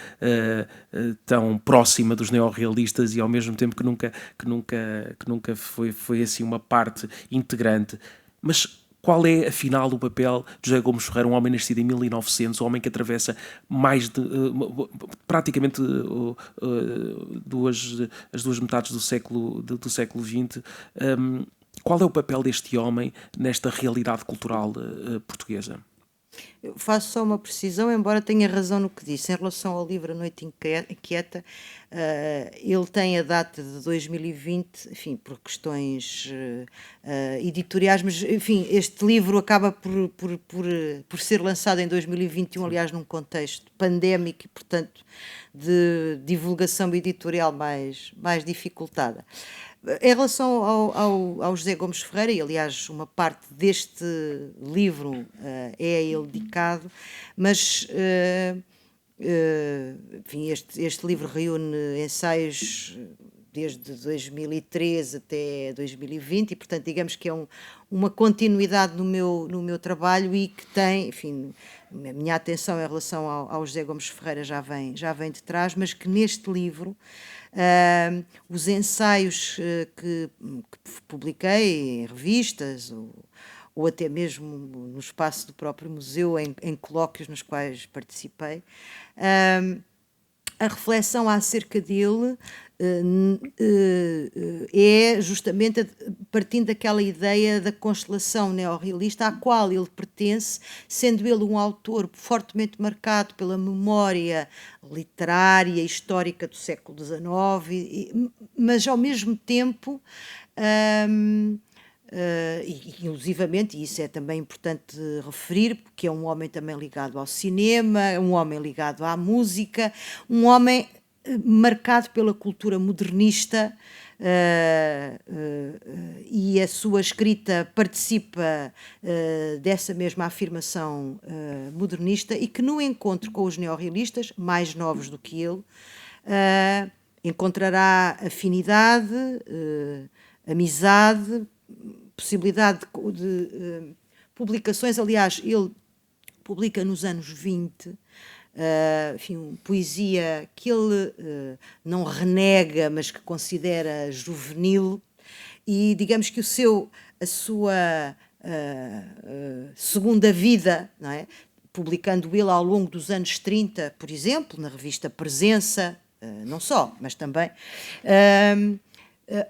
tão próxima dos neorrealistas e ao mesmo tempo que nunca foi assim uma parte integrante. Mas qual é, afinal, o papel de José Gomes Ferreira, um homem nascido em 1900, um homem que atravessa praticamente as duas metades do século XX? Qual é o papel deste homem nesta realidade cultural portuguesa? Eu faço só uma precisão, embora tenha razão no que disse. Em relação ao livro A Noite Inquieta, ele tem a data de 2020, enfim, por questões editoriais, mas, enfim, este livro acaba por ser lançado em 2021, aliás, num contexto pandémico e, portanto, de divulgação editorial mais dificultada. Em relação ao José Gomes Ferreira, e aliás uma parte deste livro é a ele dedicado, mas enfim, este livro reúne ensaios desde 2013 até 2020 e, portanto, digamos que é uma continuidade no meu trabalho e que tem, enfim, a minha atenção em relação ao José Gomes Ferreira já vem de trás, mas que neste livro os ensaios que publiquei em revistas ou até mesmo no espaço do próprio museu, em colóquios nos quais participei, a reflexão acerca dele é justamente partindo daquela ideia da constelação neorrealista à qual ele pertence, sendo ele um autor fortemente marcado pela memória literária e histórica do século XIX, mas ao mesmo tempo inclusivamente, e isso é também importante referir, porque é um homem também ligado ao cinema, um homem ligado à música, um homem marcado pela cultura modernista, e a sua escrita participa dessa mesma afirmação modernista, e que no encontro com os neorrealistas, mais novos do que ele, encontrará afinidade, amizade, possibilidade de publicações. Aliás, ele publica nos anos 20 enfim, poesia que ele não renega, mas que considera juvenil, e digamos que a sua segunda vida, não é? Publicando ele ao longo dos anos 30, por exemplo, na revista Presença, não só, mas também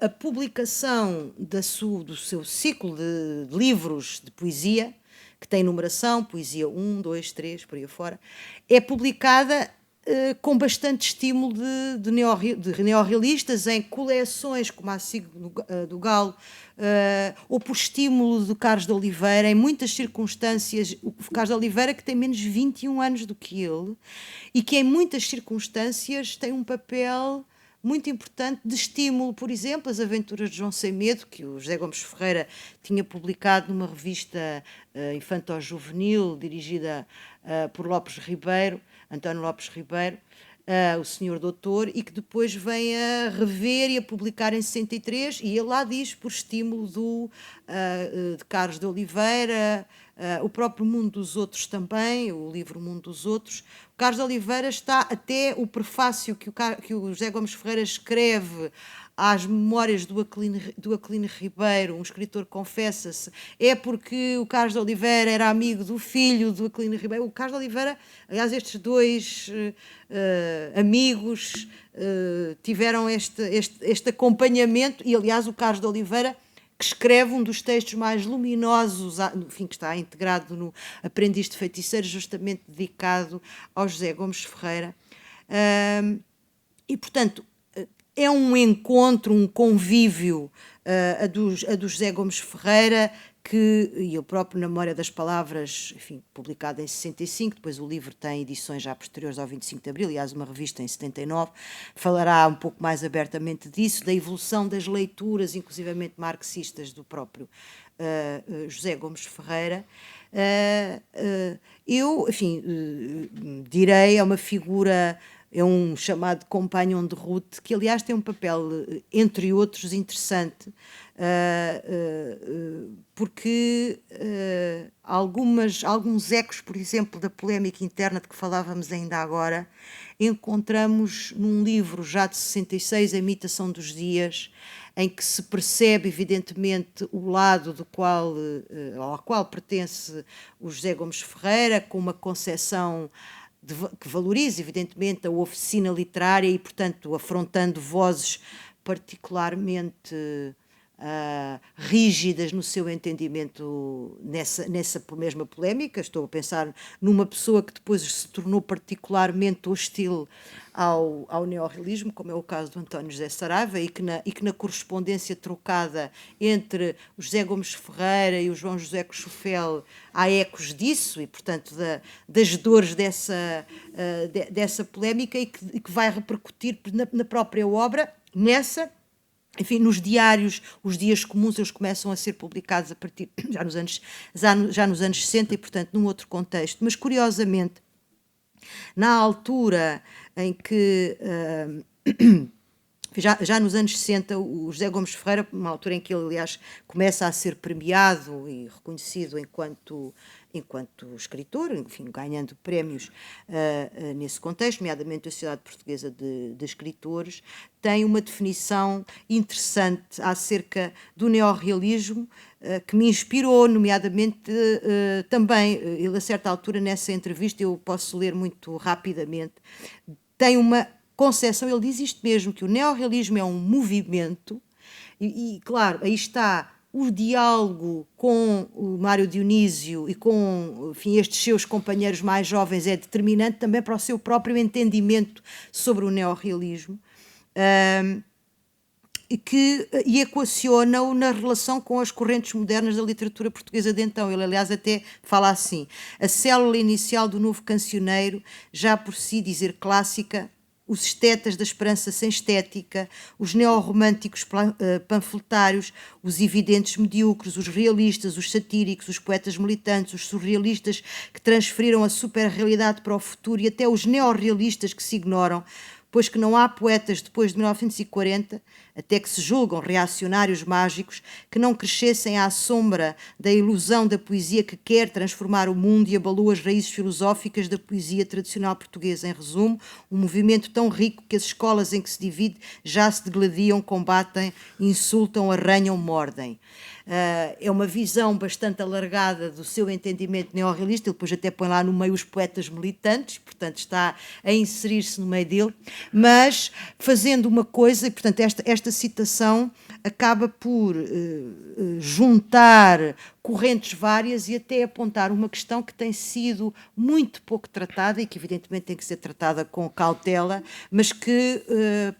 a publicação do seu ciclo de livros de poesia, que tem numeração, poesia 1, 2, 3, por aí afora, é publicada com bastante estímulo de neorrealistas, em coleções como a SIG do Galo, ou por estímulo do Carlos de Oliveira, em muitas circunstâncias. O Carlos de Oliveira, que tem menos 21 anos do que ele, e que em muitas circunstâncias tem um papel muito importante de estímulo. Por exemplo, As Aventuras de João Sem Medo, que o José Gomes Ferreira tinha publicado numa revista infanto-juvenil dirigida por António Lopes Ribeiro, O Senhor Doutor, e que depois vem a rever e a publicar em 63, e ele lá diz, por estímulo de Carlos de Oliveira, o próprio Mundo dos Outros também, o livro Mundo dos Outros. O Carlos de Oliveira está até o prefácio que o José Gomes Ferreira escreve às memórias do Aquilino Ribeiro, um escritor confessa-se, é porque o Carlos de Oliveira era amigo do filho do Aquilino Ribeiro. O Carlos de Oliveira, aliás, estes dois amigos tiveram este acompanhamento, e aliás o Carlos de Oliveira, que escreve um dos textos mais luminosos, enfim, que está integrado no Aprendiz de Feiticeiro, justamente dedicado ao José Gomes Ferreira. E, portanto, é um encontro, um convívio a do José Gomes Ferreira, e eu próprio, na Memória das Palavras, enfim, publicado em 65, depois o livro tem edições já posteriores ao 25 de Abril, aliás, uma revista em 79, falará um pouco mais abertamente disso, da evolução das leituras, inclusivamente marxistas, do próprio José Gomes Ferreira. Eu, enfim, direi, é uma figura, é um chamado compagnon de route, que aliás tem um papel, entre outros, interessante, porque alguns ecos, por exemplo, da polémica interna de que falávamos ainda agora, encontramos num livro já de 66, A Imitação dos Dias, em que se percebe, evidentemente, o lado ao qual pertence o José Gomes Ferreira, com uma concepção que valoriza, evidentemente, a oficina literária e, portanto, afrontando vozes particularmente rígidas no seu entendimento nessa mesma polémica. Estou a pensar numa pessoa que depois se tornou particularmente hostil ao neorrealismo, como é o caso do António José Saraiva, e que na correspondência trocada entre o José Gomes Ferreira e o João José Cochofel há ecos disso e, portanto, das dores dessa polémica e que vai repercutir na própria obra, enfim, nos diários, os dias comuns, eles começam a ser publicados a partir já nos anos 60 e, portanto, num outro contexto. Mas, curiosamente, na altura em que, já nos anos 60, o José Gomes Ferreira, uma altura em que ele, aliás, começa a ser premiado e reconhecido enquanto escritor, enfim, ganhando prémios nesse contexto, nomeadamente a Sociedade Portuguesa de Escritores, tem uma definição interessante acerca do neorrealismo que me inspirou, nomeadamente também, ele a certa altura nessa entrevista, eu posso ler muito rapidamente, tem uma concepção, ele diz isto mesmo, que o neorrealismo é um movimento e claro, aí está o diálogo com o Mário Dionísio e com, enfim, estes seus companheiros mais jovens é determinante também para o seu próprio entendimento sobre o neorrealismo e equaciona-o na relação com as correntes modernas da literatura portuguesa de então. Ele, aliás, até fala assim: a célula inicial do novo cancioneiro, já por si dizer clássica, os estetas da esperança sem estética, os neorromânticos panfletários, os evidentes medíocres, os realistas, os satíricos, os poetas militantes, os surrealistas que transferiram a superrealidade para o futuro e até os neorrealistas que se ignoram, pois que não há poetas depois de 1940, até que se julgam reacionários mágicos, que não crescessem à sombra da ilusão da poesia que quer transformar o mundo e abalou as raízes filosóficas da poesia tradicional portuguesa. Em resumo, um movimento tão rico que as escolas em que se divide já se degladiam, combatem, insultam, arranham, mordem. É uma visão bastante alargada do seu entendimento neorrealista. Ele depois até põe lá no meio os poetas militantes, portanto está a inserir-se no meio dele, mas fazendo uma coisa, e portanto esta citação acaba por juntar correntes várias e até apontar uma questão que tem sido muito pouco tratada e que evidentemente tem que ser tratada com cautela, mas que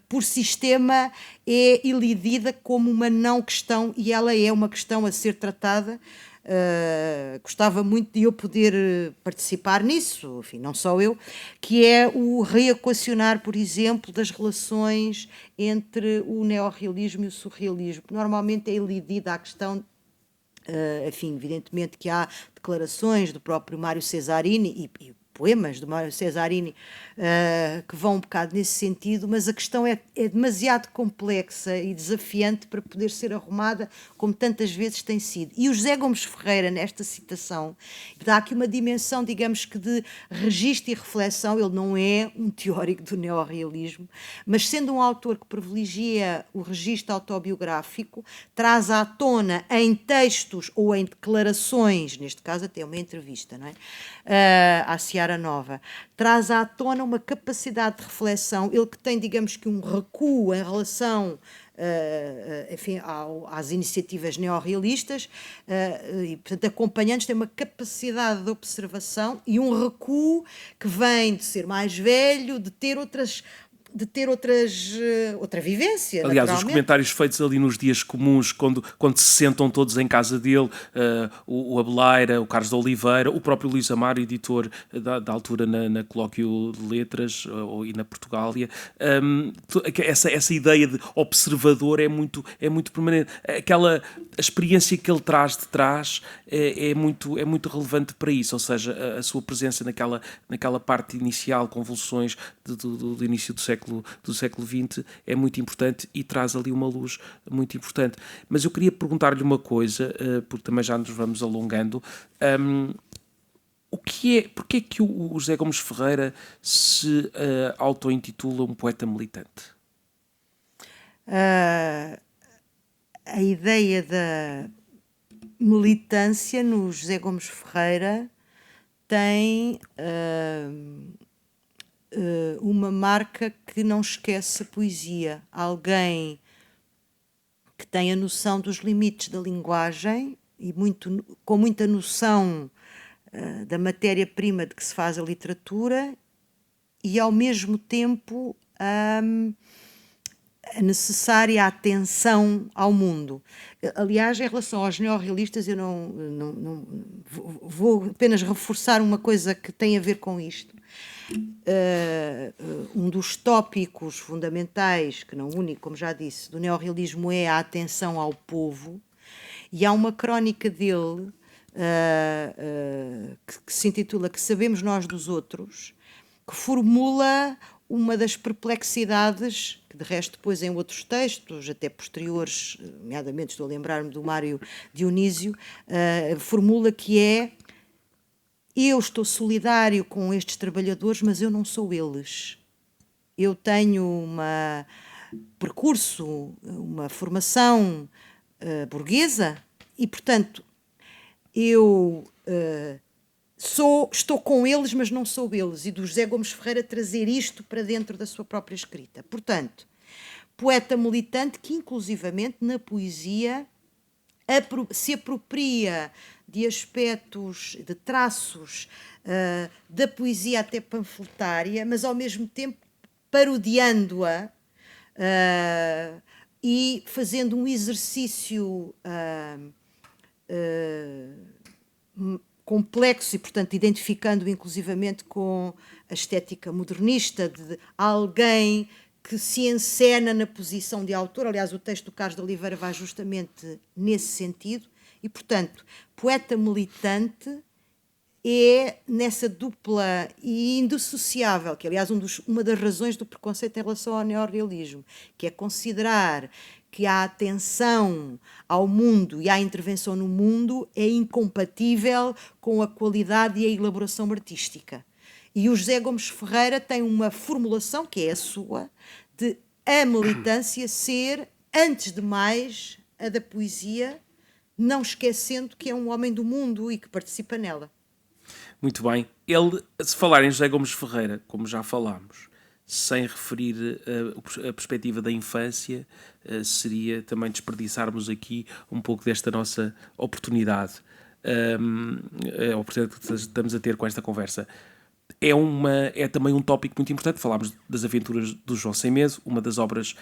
por sistema é ilidida como uma não questão e ela é uma questão a ser tratada. Gostava muito de eu poder participar nisso, enfim, não só eu, que é o reequacionar, por exemplo, das relações entre o neorrealismo e o surrealismo. Normalmente é elidida a questão, enfim, evidentemente que há declarações do próprio Mário Cesarini e poemas do Mário Cesarini que vão um bocado nesse sentido, mas a questão é demasiado complexa e desafiante para poder ser arrumada como tantas vezes tem sido. E o José Gomes Ferreira, nesta citação, dá aqui uma dimensão, digamos que de registro e reflexão. Ele não é um teórico do neorrealismo, mas sendo um autor que privilegia o registro autobiográfico, traz à tona em textos ou em declarações, neste caso até uma entrevista, não é? À Seara Nova, traz à tona uma capacidade de reflexão, ele que tem, digamos que um recuo em relação enfim, às iniciativas neorrealistas e, portanto, acompanhantes, tem uma capacidade de observação e um recuo que vem de ser mais velho, de ter outra vivência. Aliás, os comentários feitos ali nos dias comuns, quando se sentam todos em casa dele, o Abeleira, o Carlos de Oliveira, o próprio Luís Amaro, editor da altura na Colóquio de Letras e na Portugália, essa ideia de observador é muito permanente. A experiência que ele traz de trás é muito relevante para isso, ou seja, a sua presença naquela parte inicial, convulsões do início do século XX é muito importante e traz ali uma luz muito importante. Mas eu queria perguntar-lhe uma coisa, porque também já nos vamos alongando. Porquê é que o José Gomes Ferreira se auto-intitula um poeta militante? A ideia da militância no José Gomes Ferreira tem uma marca que não esquece a poesia. Alguém que que tem a noção dos limites da linguagem e com muita noção da matéria-prima de que se faz a literatura e, ao mesmo tempo, a necessária atenção ao mundo. Aliás, em relação aos neorrealistas, eu vou apenas reforçar uma coisa que tem a ver com isto. Um dos tópicos fundamentais, que não único, como já disse, do neorrealismo é a atenção ao povo, e há uma crónica dele que se intitula Que Sabemos Nós dos Outros, que formula uma das perplexidades, que de resto depois em outros textos, até posteriores, nomeadamente estou a lembrar-me do Mário Dionísio, formula que é: eu estou solidário com estes trabalhadores, mas eu não sou eles. Eu tenho um percurso, uma formação burguesa e, portanto, eu estou com eles, mas não sou eles. E do José Gomes Ferreira trazer isto para dentro da sua própria escrita. Portanto, poeta militante que, inclusivamente, na poesia se apropria de aspectos, de traços da poesia até panfletária, mas ao mesmo tempo parodiando-a e fazendo um exercício complexo e, portanto, identificando-o inclusivamente com a estética modernista de alguém que se encena na posição de autor. Aliás, o texto do Carlos de Oliveira vai justamente nesse sentido. E, portanto, poeta militante é nessa dupla e indissociável, que, aliás, uma das razões do preconceito em relação ao neorrealismo, que é considerar que a atenção ao mundo e à intervenção no mundo é incompatível com a qualidade e a elaboração artística. E o José Gomes Ferreira tem uma formulação, que é a sua, de a militância ser, antes de mais, a da poesia, não esquecendo que é um homem do mundo e que participa nela. Muito bem. Ele, se falar em José Gomes Ferreira, como já falámos, sem referir a perspectiva da infância, seria também desperdiçarmos aqui um pouco desta nossa oportunidade, a oportunidade que estamos a ter com esta conversa. É também um tópico muito importante. Falámos das aventuras do João Sem Medo, uma das obras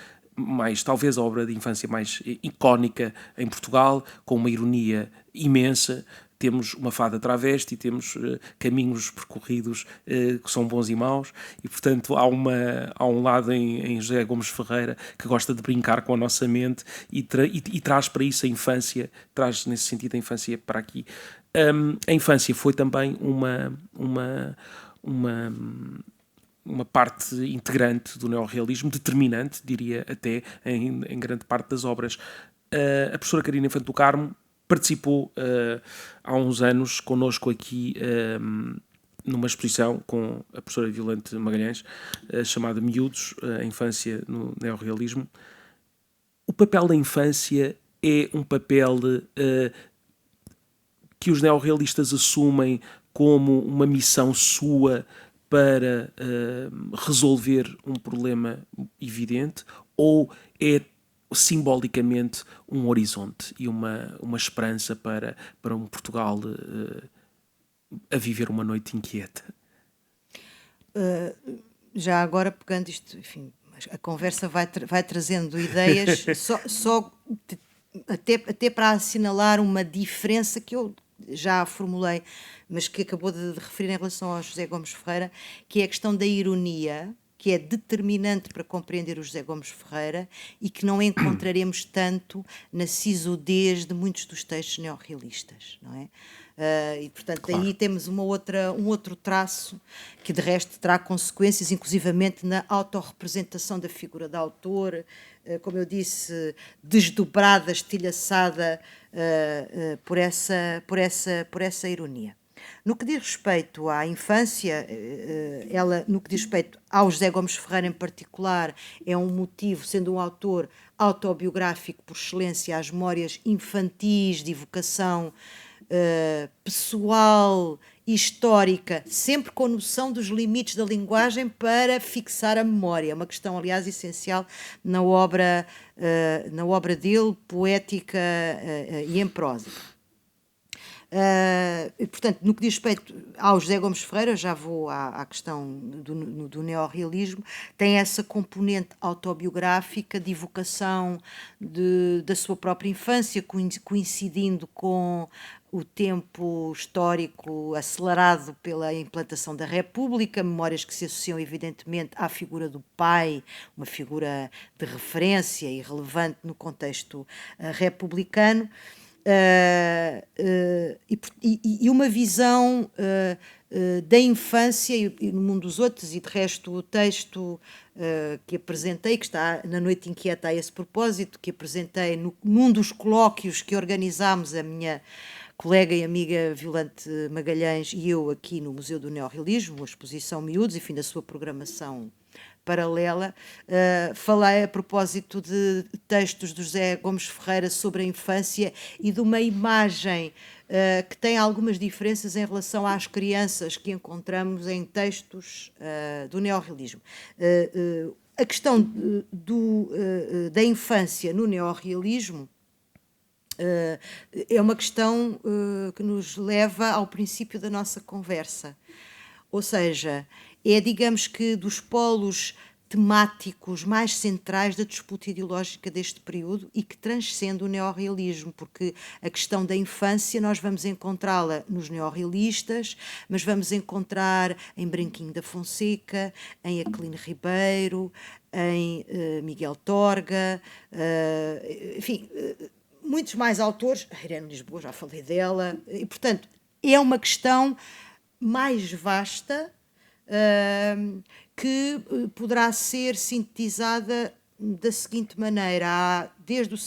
talvez a obra de infância mais icónica em Portugal, com uma ironia imensa. Temos uma fada travesti, temos caminhos percorridos que são bons e maus, e portanto há um lado em José Gomes Ferreira que gosta de brincar com a nossa mente e traz para isso a infância, traz nesse sentido a infância para aqui. A infância foi também uma parte integrante do neorrealismo, determinante, diria até, em grande parte das obras. A professora Carina Infante do Carmo participou há uns anos connosco aqui numa exposição com a professora Violante Magalhães, chamada Miúdos, a infância no neorrealismo. O papel da infância é um papel que os neorrealistas assumem como uma missão sua para resolver um problema evidente, ou é simbolicamente um horizonte e uma esperança para um Portugal a viver uma noite inquieta? Já agora, pegando isto, enfim, a conversa vai trazendo ideias, até para assinalar uma diferença que eu já formulei, mas que acabou de referir em relação ao José Gomes Ferreira, que é a questão da ironia, que é determinante para compreender o José Gomes Ferreira e que não encontraremos tanto na sisudez de muitos dos textos neorrealistas, não é? E, portanto, claro, aí temos um outro traço que, de resto, terá consequências, inclusivamente na autorrepresentação da figura da autor, como eu disse, desdobrada, estilhaçada por essa ironia. No que diz respeito à infância, no que diz respeito ao José Gomes Ferreira em particular, é um motivo, sendo um autor autobiográfico por excelência, às memórias infantis de evocação pessoal, histórica, sempre com noção dos limites da linguagem para fixar a memória. É uma questão, aliás, essencial na obra dele, poética e em prosa. E, portanto, no que diz respeito ao José Gomes Ferreira, já vou à questão do neorrealismo, tem essa componente autobiográfica de evocação da sua própria infância, coincidindo com o tempo histórico acelerado pela implantação da República, memórias que se associam evidentemente à figura do pai, uma figura de referência e relevante no contexto republicano. E uma visão da infância e no mundo dos outros, e de resto o texto que apresentei, que está na Noite Inquieta a esse propósito, que apresentei num dos colóquios que organizámos, a minha colega e amiga Violante Magalhães e eu, aqui no Museu do Neorrealismo, a exposição Miúdos, enfim, da sua programação paralela. Falei a propósito de textos do José Gomes Ferreira sobre a infância e de uma imagem que tem algumas diferenças em relação às crianças que encontramos em textos do neorrealismo. A questão da infância no neorrealismo é uma questão que nos leva ao princípio da nossa conversa. Ou seja, é, digamos que, dos polos temáticos mais centrais da disputa ideológica deste período e que transcende o neorrealismo, porque a questão da infância nós vamos encontrá-la nos neorrealistas, mas vamos encontrar em Branquinho da Fonseca, em Aquilino Ribeiro, em Miguel Torga, enfim, muitos mais autores, a Irene Lisboa, já falei dela, e, portanto, é uma questão mais vasta, que poderá ser sintetizada da seguinte maneira: há, desde o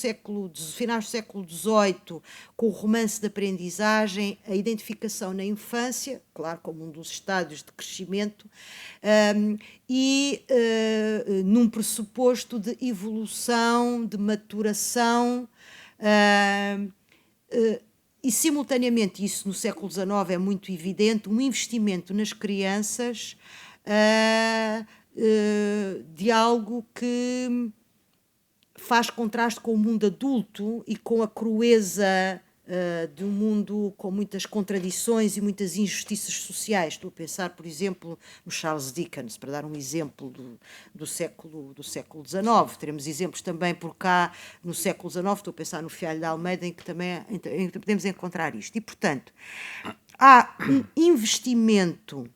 finais do século XVIII, com o romance da aprendizagem, a identificação na infância, claro, como um dos estádios de crescimento, e num pressuposto de evolução, de maturação, e, simultaneamente, isso no século XIX é muito evidente, um investimento nas crianças de algo que faz contraste com o mundo adulto e com a crueza de um mundo com muitas contradições e muitas injustiças sociais. Estou a pensar, por exemplo, no Charles Dickens, para dar um exemplo do século XIX. Teremos exemplos também por cá no século XIX, estou a pensar no Fialho de Almeida, em que também podemos encontrar isto. E, portanto, há um investimento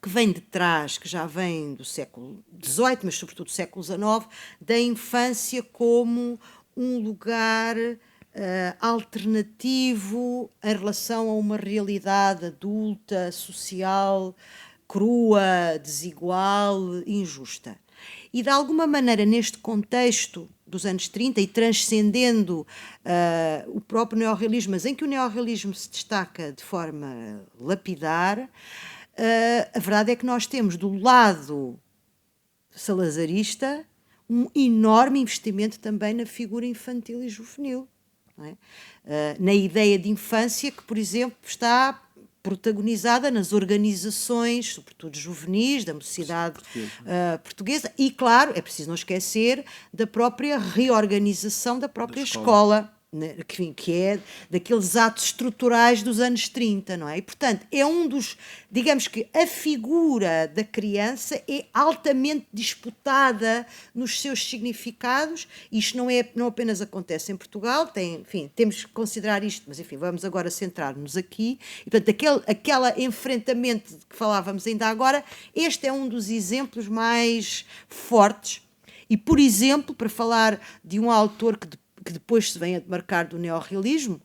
que vem de trás, que já vem do século XVIII, mas sobretudo do século XIX, da infância como um lugar alternativo em relação a uma realidade adulta, social, crua, desigual, injusta. E, de alguma maneira, neste contexto dos anos 30 e transcendendo o próprio neorrealismo, mas em que o neorrealismo se destaca de forma lapidar, a verdade é que nós temos do lado salazarista um enorme investimento também na figura infantil e juvenil. Não é? Na ideia de infância que, por exemplo, está protagonizada nas organizações, sobretudo juvenis, da mocidade portuguesa, e, claro, é preciso não esquecer da própria reorganização da própria escola, né, que é daqueles atos estruturais dos anos 30, não é? E, portanto, é um dos, digamos que a figura da criança é altamente disputada nos seus significados. Isto não apenas acontece em Portugal, temos que considerar isto, mas, enfim, vamos agora centrar-nos aqui. E, portanto, aquele enfrentamento de que falávamos ainda agora, este é um dos exemplos mais fortes. E, por exemplo, para falar de um autor que depois se vem a demarcar do neorrealismo,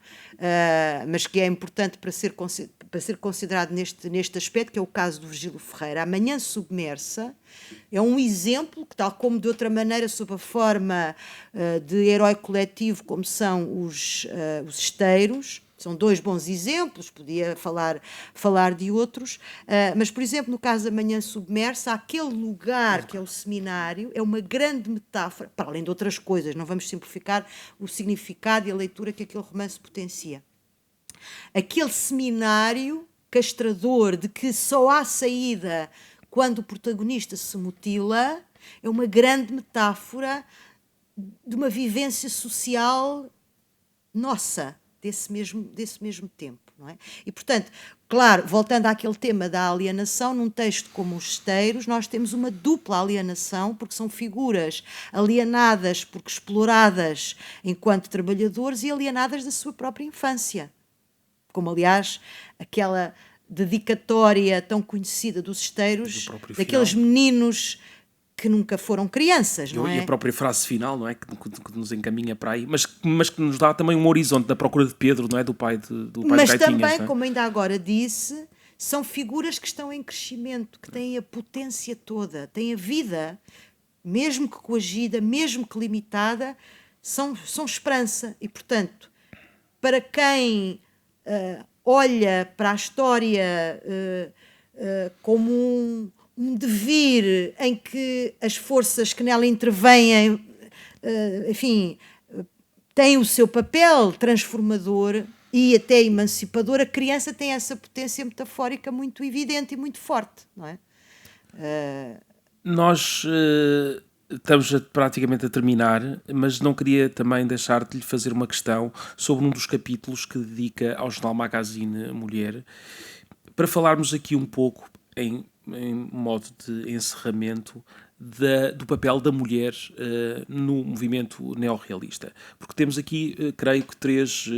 mas que é importante para ser considerado neste aspecto, que é o caso do Virgílio Ferreira. A Manhã Submersa é um exemplo que, tal como de outra maneira, sob a forma de herói coletivo, como são os esteiros, são dois bons exemplos, podia falar de outros, mas, por exemplo, no caso da Manhã Submersa, aquele lugar que é o seminário é uma grande metáfora, para além de outras coisas, não vamos simplificar o significado e a leitura que aquele romance potencia. aquele seminário castrador de que só há saída quando o protagonista se mutila, é uma grande metáfora de uma vivência social nossa, desse mesmo tempo. Não é? E, portanto, claro, voltando àquele tema da alienação, num texto como Os Esteiros, nós temos uma dupla alienação, porque são figuras alienadas porque exploradas enquanto trabalhadores e alienadas da sua própria infância. Como, aliás, aquela dedicatória tão conhecida dos Esteiros, daqueles meninos que nunca foram crianças, não é? E a própria frase final, não é? Que nos encaminha para aí, mas que nos dá também um horizonte da procura de Pedro, não é? Do pai de Mas Gaitinhas, também, não é? como ainda agora disse, são figuras que estão em crescimento, que têm a potência toda, têm a vida, mesmo que coagida, mesmo que limitada, são esperança. E, portanto, para quem olha para a história como um devir em que as forças que nela intervêm, enfim, têm o seu papel transformador e até emancipador, a criança tem essa potência metafórica muito evidente e muito forte, não é? Nós estamos praticamente a terminar, mas não queria também deixar de lhe fazer uma questão sobre um dos capítulos que dedica ao Jornal Magazine Mulher, para falarmos aqui um pouco em modo de encerramento do papel da mulher no movimento neorrealista. Porque temos aqui, creio que, três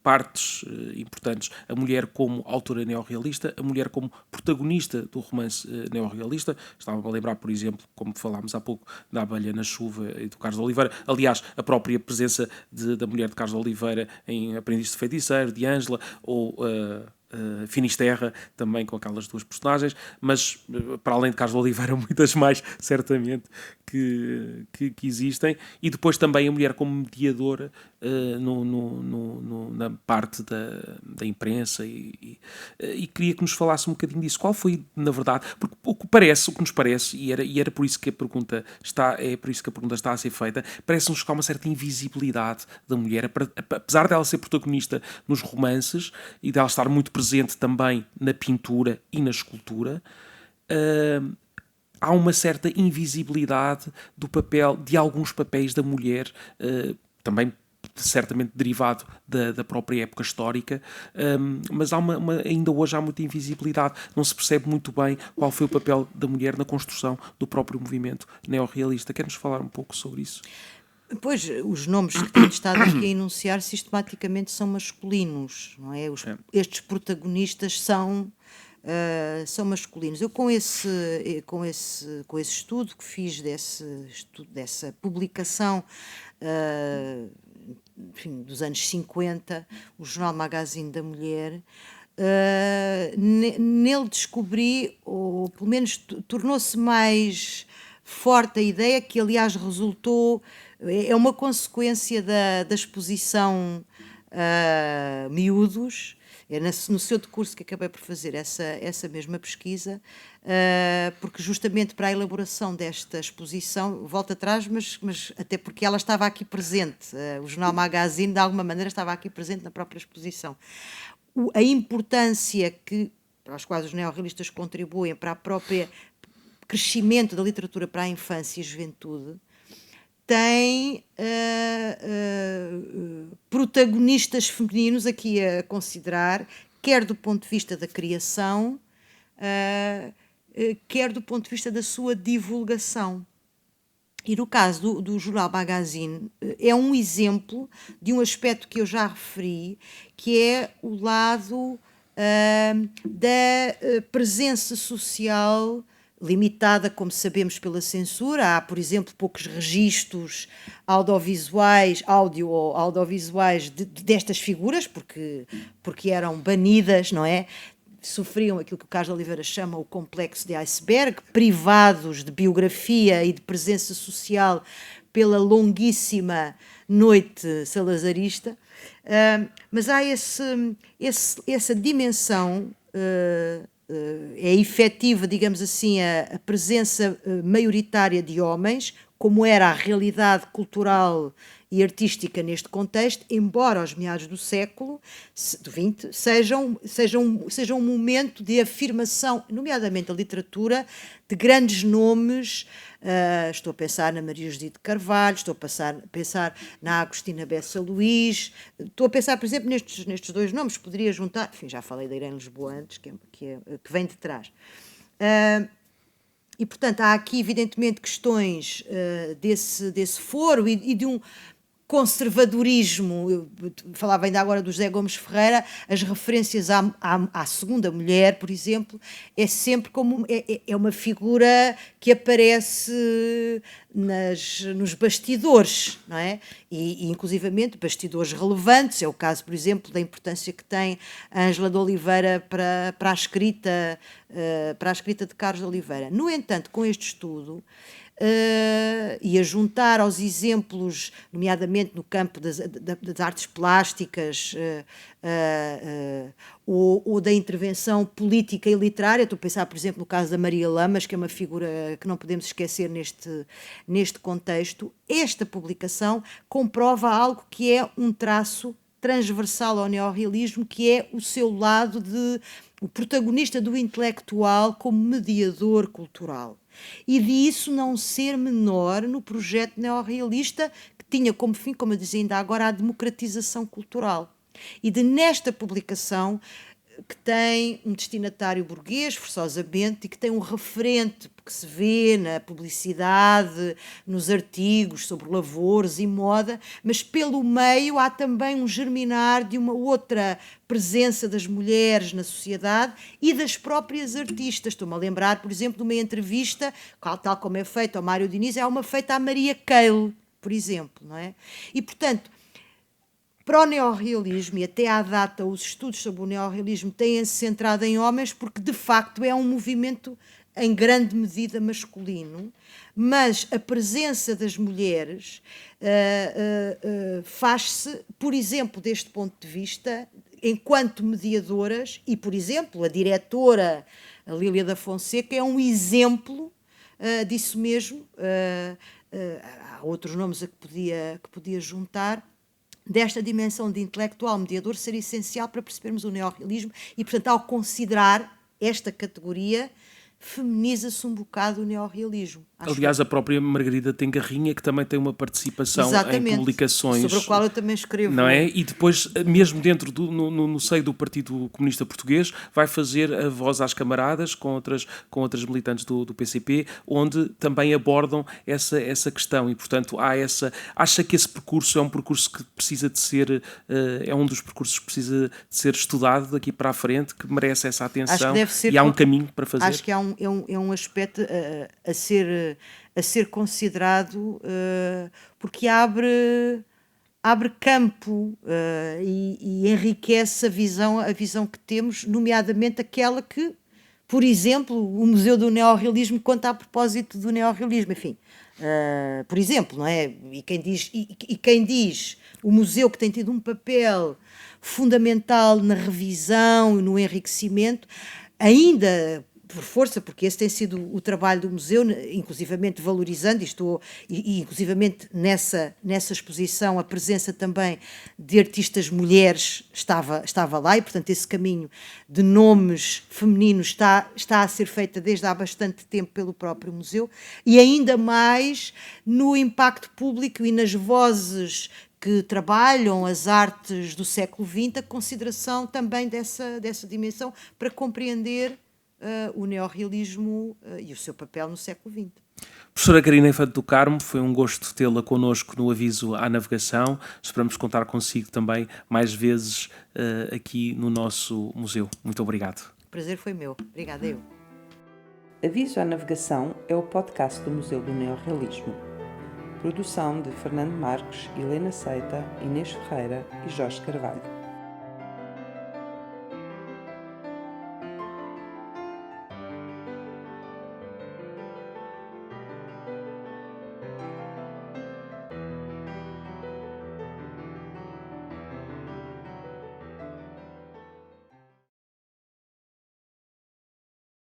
partes importantes. A mulher como autora neorrealista, a mulher como protagonista do romance neorrealista. Estava-me a lembrar, por exemplo, como falámos há pouco, da Abelha na Chuva e do Carlos de Oliveira. Aliás, a própria presença da mulher de Carlos de Oliveira em Aprendiz de Feiticeiro, de Ângela, ou Finisterra, também com aquelas duas personagens, mas para além de Carlos de Oliveira, muitas mais, certamente, que existem. E depois também a mulher como mediadora na parte da imprensa, e queria que nos falasse um bocadinho disso. Qual foi, na verdade, porque o que nos parece, e era por isso que a pergunta está a ser feita, parece-nos que há uma certa invisibilidade da mulher, apesar dela ser protagonista nos romances e dela estar muito presente também na pintura e na escultura. Há uma certa invisibilidade de alguns papéis da mulher, também certamente derivado da própria época histórica, mas ainda hoje há muita invisibilidade. Não se percebe muito bem qual foi o papel da mulher na construção do próprio movimento neorrealista. Quer-nos falar um pouco sobre isso? Pois, os nomes que tenho estado aqui a enunciar sistematicamente são masculinos, não é? Estes protagonistas são masculinos. Eu com esse estudo que fiz dessa publicação, enfim, dos anos 50, o Jornal Magazine da Mulher, nele descobri, ou pelo menos tornou-se mais forte a ideia, que aliás resultou, é uma consequência da exposição Miúdos. É no seu decurso que acabei por fazer essa mesma pesquisa, porque justamente para a elaboração desta exposição, volto atrás, mas até porque ela estava aqui presente, o Jornal Magazine de alguma maneira estava aqui presente na própria exposição. A importância para os quais os neorrealistas contribuem para o próprio crescimento da literatura para a infância e juventude, tem protagonistas femininos aqui a considerar, quer do ponto de vista da criação, quer do ponto de vista da sua divulgação. E no caso do Jornal Magazine, é um exemplo de um aspecto que eu já referi, que é o lado da presença social limitada, como sabemos, pela censura. Há, por exemplo, poucos registros audiovisuais destas figuras, porque eram banidas, não é? Sofriam aquilo que o Carlos de Oliveira chama o complexo de iceberg, privados de biografia e de presença social pela longuíssima noite salazarista. Mas há essa dimensão, é efetiva, digamos assim, a presença maioritária de homens, como era a realidade cultural e artística neste contexto, embora aos meados do século XX seja um momento de afirmação, nomeadamente a literatura, de grandes nomes. Estou a pensar na Maria José de Carvalho, estou a pensar na Agostina Bessa Luís, estou a pensar, por exemplo, nestes dois nomes, poderia juntar, enfim, já falei da Irene Lisboa antes, que vem de trás. E, portanto, há aqui, evidentemente, questões desse foro e de um conservadorismo. Eu falava ainda agora do José Gomes Ferreira, as referências à segunda mulher, por exemplo, é sempre como é uma figura que aparece nos bastidores, não é? E inclusivamente bastidores relevantes. É o caso, por exemplo, da importância que tem a Ângela de Oliveira para a escrita de Carlos de Oliveira. No entanto, com este estudo, e a juntar aos exemplos, nomeadamente no campo das artes plásticas ou da intervenção política e literária, estou a pensar, por exemplo, no caso da Maria Lamas, que é uma figura que não podemos esquecer neste contexto, esta publicação comprova algo que é um traço transversal ao neorrealismo, que é o seu lado o protagonista do intelectual como mediador cultural. E disso não ser menor no projeto neorrealista, que tinha como fim, como eu dizia ainda agora, a democratização cultural. E nesta publicação, que tem um destinatário burguês, forçosamente, e que tem um referente que se vê na publicidade, nos artigos sobre lavores e moda, mas pelo meio há também um germinar de uma outra presença das mulheres na sociedade e das próprias artistas. Estou-me a lembrar, por exemplo, de uma entrevista, tal como é feita ao Mário Diniz, é uma feita à Maria Keil, por exemplo, não é? E, portanto, para o neorrealismo, e até à data os estudos sobre o neorrealismo têm-se centrado em homens, porque de facto é um movimento em grande medida masculino, mas a presença das mulheres faz-se, por exemplo, deste ponto de vista, enquanto mediadoras, e, por exemplo, a diretora a Lília da Fonseca é um exemplo disso mesmo. Há outros nomes a que podia juntar, desta dimensão de intelectual mediador ser essencial para percebermos o neorrealismo e, portanto, ao considerar esta categoria, feminiza-se um bocado o neorrealismo. Aliás, a própria Margarida Tengarrinha, que também tem uma participação em publicações. Sobre a qual eu também escrevo. Não é? E depois, mesmo dentro no seio do Partido Comunista Português, vai fazer a voz às camaradas com outras militantes do PCP, onde também abordam essa questão. E, portanto, acha que esse percurso é um percurso que precisa de ser, é um dos percursos que precisa de ser estudado daqui para a frente, que merece essa atenção. Acho que deve ser, e há um caminho para fazer. Acho que é um aspecto a ser considerado, porque abre campo e enriquece a visão que temos, nomeadamente aquela que, por exemplo, o Museu do Neorrealismo conta a propósito do neorrealismo, enfim, por exemplo, não é? E quem diz o museu que tem tido um papel fundamental na revisão e no enriquecimento, ainda por força, porque esse tem sido o trabalho do museu, inclusivamente valorizando, e inclusivamente nessa exposição a presença também de artistas mulheres estava lá, e portanto esse caminho de nomes femininos está a ser feito desde há bastante tempo pelo próprio museu, e ainda mais no impacto público e nas vozes que trabalham as artes do século XX, a consideração também dessa dimensão para compreender o neorrealismo e o seu papel no século XX. Professora Carina Infante do Carmo, foi um gosto tê-la connosco no Aviso à Navegação. Esperamos contar consigo também mais vezes aqui no nosso museu. Muito obrigado. O prazer foi meu. Obrigada eu. Aviso à Navegação é o podcast do Museu do Neorrealismo. Produção de Fernando Marques, Helena Seita, Inês Ferreira e Jorge Carvalho.